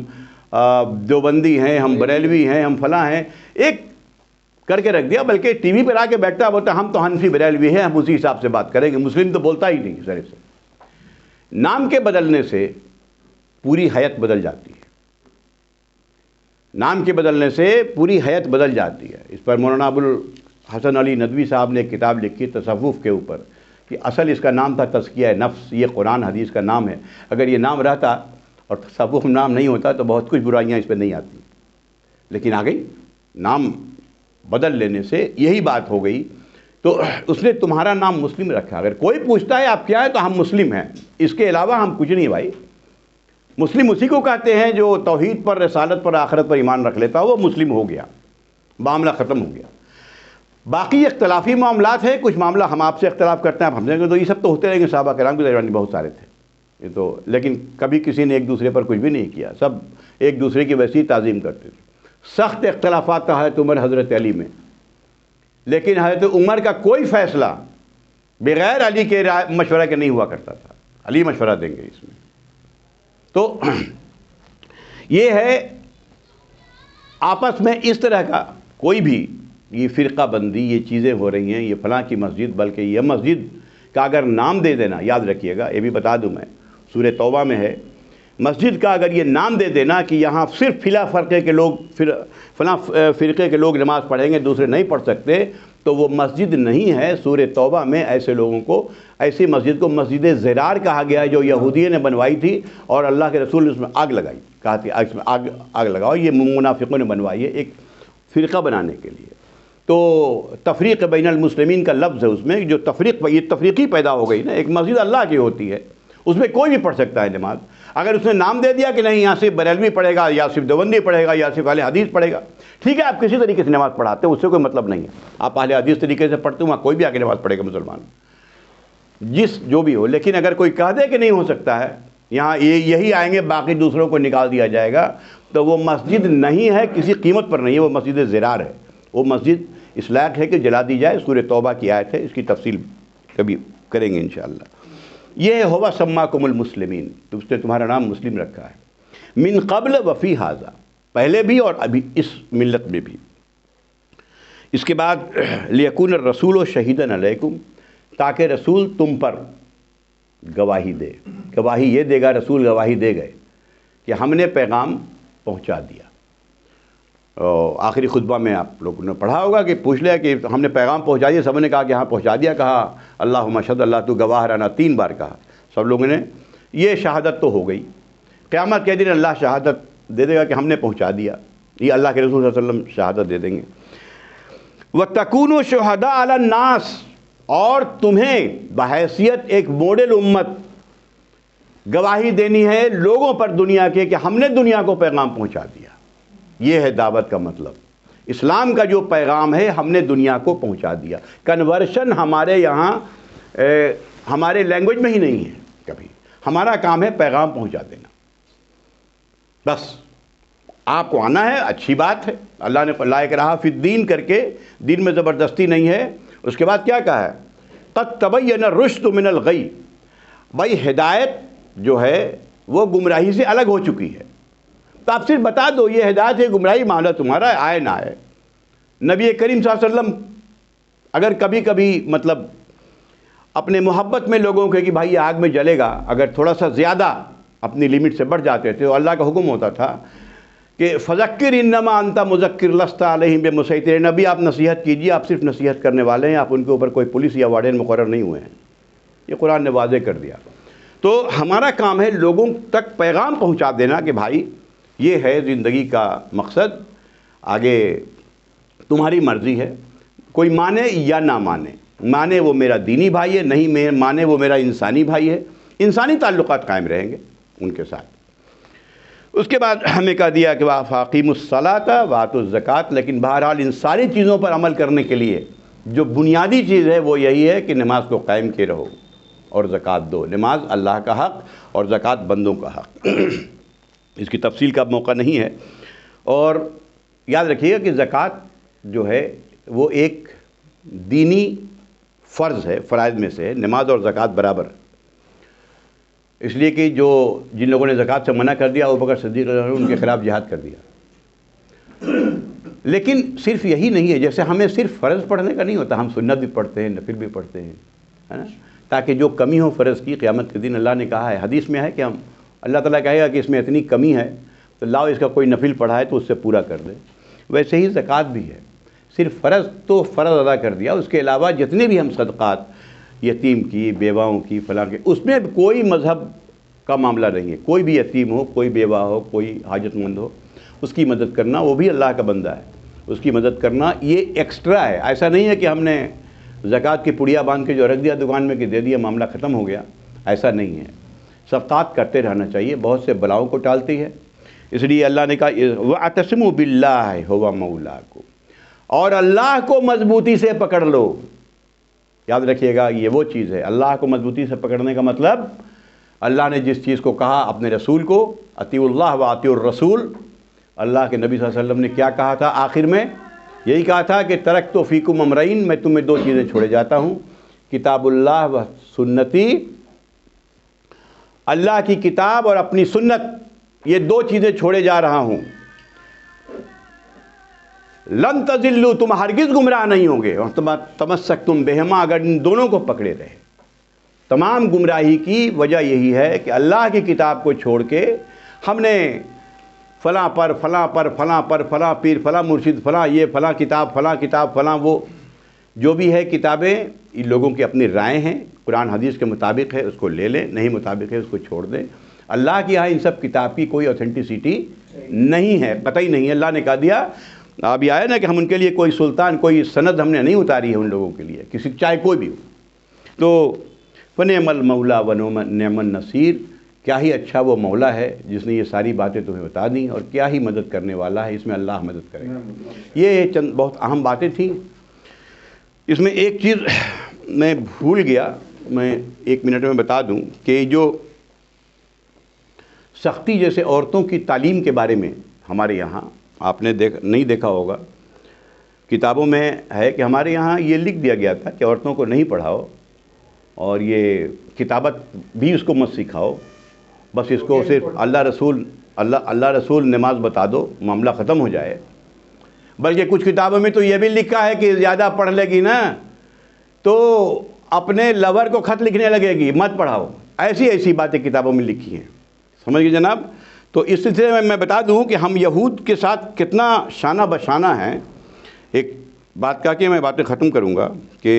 دیوبندی ہیں، ہم بریلوی ہیں، ہم فلاں ہیں، ایک کر کے رکھ دیا، بلکہ ٹی وی پر آ کے بیٹھتا بولتا ہم تو حنفی بریلوی ہیں، ہم اسی حساب سے بات کریں گے، مسلم تو بولتا ہی نہیں سر سے۔ نام کے بدلنے سے پوری حیت بدل جاتی ہے، نام کے بدلنے سے پوری حیت بدل جاتی ہے۔ اس پر مولانا ابو الحسن علی ندوی صاحب نے ایک کتاب لکھی تصوف کے اوپر، کہ اصل اس کا نام تھا تزکیہ نفس، یہ قرآن حدیث کا نام ہے، اگر یہ نام رہتا اور تصوف نام نہیں ہوتا تو بہت کچھ برائیاں اس پہ نہیں آتی، لیکن آ گئی، نام بدل لینے سے یہی بات ہو گئی۔ تو اس نے تمہارا نام مسلم رکھا، اگر کوئی پوچھتا ہے آپ کیا ہے تو ہم مسلم ہیں، اس کے علاوہ ہم کچھ نہیں بھائی۔ مسلم اسی کو کہتے ہیں جو توحید پر، رسالت پر، آخرت پر ایمان رکھ لیتا، وہ مسلم ہو گیا، معاملہ ختم ہو گیا۔ باقی اختلافی معاملات ہیں، کچھ معاملہ ہم آپ سے اختلاف کرتے ہیں، آپ ہم سے، تو یہ سب تو ہوتے رہیں گے، صحابہ کرام کے درمیان بہت سارے تھے یہ تو، لیکن کبھی کسی نے ایک دوسرے پر کچھ بھی نہیں کیا، سب ایک دوسرے کی ویسی تعظیم کرتے تھے۔ سخت اختلافات تھا حضرت عمر حضرت علی میں، لیکن حضرت عمر کا کوئی فیصلہ بغیر علی کے مشورہ کے نہیں ہوا کرتا تھا، علی مشورہ دیں گے اس میں۔ تو یہ ہے آپس میں اس طرح کا کوئی بھی یہ فرقہ بندی، یہ چیزیں ہو رہی ہیں، یہ فلاں کی مسجد، بلکہ یہ مسجد کا اگر نام دے دینا، یاد رکھیے گا، یہ بھی بتا دوں میں، سورہ توبہ میں ہے، مسجد کا اگر یہ نام دے دینا کہ یہاں صرف فلاں فرقے کے لوگ، فلاں فرقے کے لوگ نماز پڑھیں گے، دوسرے نہیں پڑھ سکتے، تو وہ مسجد نہیں ہے۔ سورہ توبہ میں ایسے لوگوں کو، ایسی مسجد کو مسجد زرار کہا گیا ہے، جو یہودیوں نے بنوائی تھی اور اللہ کے رسول نے اس میں آگ لگائی، کہا کہ اس میں آگ لگاؤ، یہ منافقوں نے بنوائی ہے ایک فرقہ بنانے کے لیے۔ تو تفریق بین المسلمین کا لفظ ہے اس میں، جو یہ تفریقی پیدا ہو گئی نا، ایک مسجد اللہ کی ہوتی ہے، اس میں کوئی بھی پڑھ سکتا ہے نماز۔ اگر اس نے نام دے دیا کہ نہیں یہاں صرف بریلوی پڑھے گا، یا صرف دیوبندی پڑھے گا، یا صرف اہل حدیث پڑھے گا، ٹھیک ہے، آپ کسی طریقے سے نماز پڑھاتے ہیں، اس سے کوئی مطلب نہیں ہے، آپ اہل حدیث طریقے سے پڑھتے ہیں، وہاں کوئی بھی آگے نماز پڑھے گا مسلمان، جو بھی ہو۔ لیکن اگر کوئی کہہ دے کہ نہیں ہو سکتا ہے، یہاں یہی آئیں گے، باقی دوسروں کو نکال دیا جائے گا، تو وہ مسجد نہیں ہے، کسی قیمت پر نہیں ہے، وہ مسجد زرار ہے، وہ مسجد اس لائق ہے کہ جلا دی جائے۔ سورہ توبہ کی آیت ہے، اس کی تفصیل کبھی کریں گے انشاءاللہ۔ یہ ہوا سماکم المسلمین، تو اس نے تمہارا نام مسلم رکھا ہے، من قبل وفی ھذا، پہلے بھی اور ابھی اس ملت میں بھی۔ اس کے بعد لیکون الرسول شہیدا علیکم، تاکہ رسول تم پر گواہی دے، گواہی یہ دے گا، رسول گواہی دے گئے کہ ہم نے پیغام پہنچا دیا۔ آخری خطبہ میں آپ لوگوں نے پڑھا ہوگا کہ پوچھ لیا کہ ہم نے پیغام پہنچا دیا، سب نے کہا کہ ہاں پہنچا دیا، کہا اللہم اشہد، اللہ تو گواہ رہنا، 3 بار کہا سب لوگوں نے، یہ شہادت تو ہو گئی۔ قیامت کے دن اللہ شہادت دے دے گا کہ ہم نے پہنچا دیا، یہ اللہ کے رسول صلی اللہ علیہ وسلم شہادت دے دیں گے۔ وَتَكُونُوا شُهَدَاءَ عَلَى النَّاسِ، اور تمہیں بحیثیت ایک ماڈل امت گواہی دینی ہے لوگوں پر دنیا کے کہ ہم نے دنیا کو پیغام پہنچا دیا۔ یہ ہے دعوت کا مطلب، اسلام کا جو پیغام ہے ہم نے دنیا کو پہنچا دیا۔ کنورشن ہمارے یہاں ہمارے لینگویج میں ہی نہیں ہے کبھی، ہمارا کام ہے پیغام پہنچا دینا، بس آپ کو آنا ہے، اچھی بات ہے، اللہ نے لا اکراہ فی الدین کر کے دین میں زبردستی نہیں ہے۔ اس کے بعد کیا کہا ہے؟ قد تبین الرشد من الغی، بھائی ہدایت جو ہے وہ گمراہی سے الگ ہو چکی ہے، تو آپ صرف بتا دو یہ ہدایت ہے، گمراہی معاملہ تمہارا آئے نہ آئے۔ نبی کریم صلی اللہ علیہ وسلم اگر کبھی کبھی مطلب اپنے محبت میں لوگوں کے کہ بھائی یہ آگ میں جلے گا، اگر تھوڑا سا زیادہ اپنی لیمٹ سے بڑھ جاتے تھے تو اللہ کا حکم ہوتا تھا کہ فذکر انما انت مذکر لست علیہم بمسیطر، نبی آپ نصیحت کیجیے، آپ صرف نصیحت کرنے والے ہیں، آپ ان کے اوپر کوئی پولیس یا وارڈن مقرر نہیں ہوئے ہیں، یہ قرآن نے واضح کر دیا۔ تو ہمارا کام ہے لوگوں تک پیغام پہنچا دینا کہ بھائی یہ ہے زندگی کا مقصد، آگے تمہاری مرضی ہے، کوئی مانے یا نہ مانے، مانے وہ میرا دینی بھائی ہے، نہیں مانے وہ میرا انسانی بھائی ہے، انسانی تعلقات قائم رہیں گے ان کے ساتھ۔ اس کے بعد ہمیں کہا دیا کہ فاقیموا الصلاۃ وآتوا الزکوٰۃ، لیکن بہرحال ان ساری چیزوں پر عمل کرنے کے لیے جو بنیادی چیز ہے وہ یہی ہے کہ نماز کو قائم کیے رہو اور زکوٰۃ دو۔ نماز اللہ کا حق اور زکوٰۃ بندوں کا حق، اس کی تفصیل کا موقع نہیں ہے۔ اور یاد رکھیے گا کہ زکوٰۃ جو ہے وہ ایک دینی فرض ہے، فرائض میں سے ہے، نماز اور زکوٰۃ برابر، اس لیے کہ جن لوگوں نے زکوٰۃ سے منع کر دیا ابوبکر صدیق رضی اللہ عنہ ان کے خلاف جہاد کر دیا۔ لیکن صرف یہی نہیں ہے، جیسے ہمیں صرف فرض پڑھنے کا نہیں ہوتا، ہم سنت بھی پڑھتے ہیں، نفل بھی پڑھتے ہیں، ہے نا، تاکہ جو کمی ہو فرض کی قیامت کے دن اللہ نے کہا ہے، حدیث میں ہے کہ ہم اللہ تعالیٰ کہے گا کہ اس میں اتنی کمی ہے تو لاؤ اس کا کوئی نفل پڑھا ہے تو اس سے پورا کر دے۔ ویسے ہی زکوٰۃ بھی ہے، صرف فرض تو فرض ادا کر دیا، اس کے علاوہ جتنے بھی ہم صدقات، یتیم کی، بیواؤں کی، فلاں کے، اس میں کوئی مذہب کا معاملہ نہیں ہے، کوئی بھی یتیم ہو، کوئی بیوہ ہو، کوئی حاجت مند ہو، اس کی مدد کرنا، وہ بھی اللہ کا بندہ ہے، اس کی مدد کرنا یہ ایکسٹرا ہے۔ ایسا نہیں ہے کہ ہم نے زکوٰۃ کی پڑیا باندھ کے جو رکھ دیا دکان میں کہ دے دیا معاملہ ختم ہو گیا، ایسا نہیں ہے، صدقات کرتے رہنا چاہیے، بہت سے بلاؤں کو ٹالتی ہے، اس لیے اللہ نے کہا وَاعْتَصِمُوا بِاللَّهِ هُوَ مَوْلَاكُمْ، اور اللہ کو مضبوطی سے پکڑ لو۔ یاد رکھیے گا یہ وہ چیز ہے، اللہ کو مضبوطی سے پکڑنے کا مطلب اللہ نے جس چیز کو کہا اپنے رسول کو، اطیعوا اللہ واطیعوا الرسول، اللہ کے نبی صلی اللہ علیہ وسلم نے کیا کہا تھا آخر میں؟ یہی کہا تھا کہ ترکت فیکم امرین، میں تمہیں دو چیزیں چھوڑے جاتا ہوں، کتاب اللہ و سنتی، اللہ کی کتاب اور اپنی سنت، یہ دو چیزیں چھوڑے جا رہا ہوں۔ لن تضلوا، تم ہرگز گمراہ نہیں ہوں گے، اور تمسکتم بہما، اگر ان دونوں کو پکڑے رہے۔ تمام گمراہی کی وجہ یہی ہے کہ اللہ کی کتاب کو چھوڑ کے ہم نے فلاں پر فلاں پر فلاں پر فلاں پیر فلاں مرشد فلاں یہ فلاں کتاب فلاں وہ جو بھی ہے کتابیں، ان لوگوں کی اپنی رائے ہیں، قرآن حدیث کے مطابق ہے اس کو لے لیں، نہیں مطابق ہے اس کو چھوڑ دیں۔ اللہ کی یہاں ان سب کتاب کی کوئی اوتھینٹسٹی نہیں ہے، قطعی نہیں ہے۔ اللہ نے کہا دیا، اب یہ آیا نا کہ ہم ان کے لیے کوئی سلطان، کوئی سند ہم نے نہیں اتاری ہے ان لوگوں کے لیے، کسی چاہے کوئی بھی ہو۔ تو فنعم المولا ونعم النصیر، کیا ہی اچھا وہ مولا ہے جس نے یہ ساری باتیں تمہیں بتا دیں، اور کیا ہی مدد کرنے والا ہے، اس میں اللہ مدد کرے گا۔ یہ چند بہت اہم باتیں تھیں۔ اس میں ایک چیز میں بھول گیا، میں 1 منٹ میں بتا دوں کہ جو سختی جیسے عورتوں کی تعلیم کے بارے میں ہمارے یہاں آپ نے نہیں دیکھا ہوگا، کتابوں میں ہے کہ ہمارے یہاں یہ لکھ دیا گیا تھا کہ عورتوں کو نہیں پڑھاؤ، اور یہ کتابت بھی اس کو مت سکھاؤ، بس اس کو صرف اللہ رسول نماز بتا دو، معاملہ ختم ہو جائے۔ بلکہ کچھ کتابوں میں تو یہ بھی لکھا ہے کہ زیادہ پڑھ لے گی نا تو اپنے لور کو خط لکھنے لگے گی، مت پڑھاؤ، ایسی باتیں کتابوں میں لکھی ہیں، سمجھ گئے جناب۔ تو اس سلسلے میں میں بتا دوں کہ ہم یہود کے ساتھ کتنا شانہ بشانہ ہیں۔ ایک بات کہا کہ میں باتیں ختم کروں گا کہ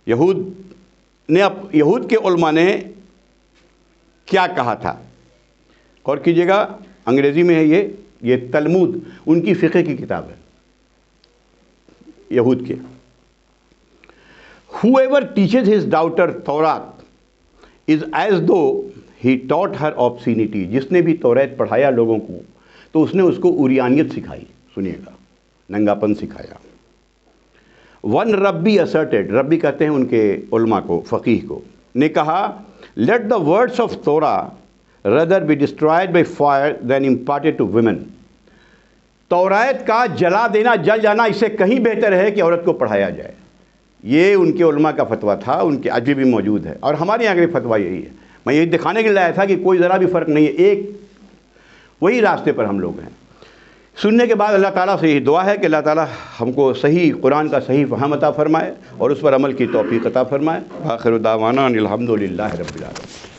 یہود کے علماء نے کیا کہا تھا، غور کیجئے گا، انگریزی میں ہے یہ تلمود، ان کی فقہ کی کتاب ہے یہود کے۔ Whoever teaches his daughter Torah is as though he taught her obscenity، جس نے بھی توریت پڑھایا لوگوں کو تو اس نے اس کو عریانیت سکھائی، سنیے گا، ننگاپن سکھایا۔ ون ربی asserted، ربی کہتے ہیں ان کے علماء کو، فقیہ کو، نے کہا let the words of Torah rather be destroyed by fire than imparted to women، توریت کا جلا دینا، جل جانا، اس سے کہیں بہتر ہے کہ عورت کو پڑھایا جائے۔ یہ ان کے علماء کا فتویٰ تھا، ان کے آج بھی موجود ہے، اور ہمارے یہاں کا بھی فتویٰ یہی ہے۔ میں یہی دکھانے کے لیے آیا تھا کہ کوئی ذرا بھی فرق نہیں ہے، ایک وہی راستے پر ہم لوگ ہیں۔ سننے کے بعد اللہ تعالیٰ سے یہ دعا ہے کہ اللہ تعالیٰ ہم کو صحیح قرآن کا صحیح فہم عطا فرمائے اور اس پر عمل کی توفیق عطا فرمائے۔ آخر دعوانا ان الحمد للہ رب العالمین۔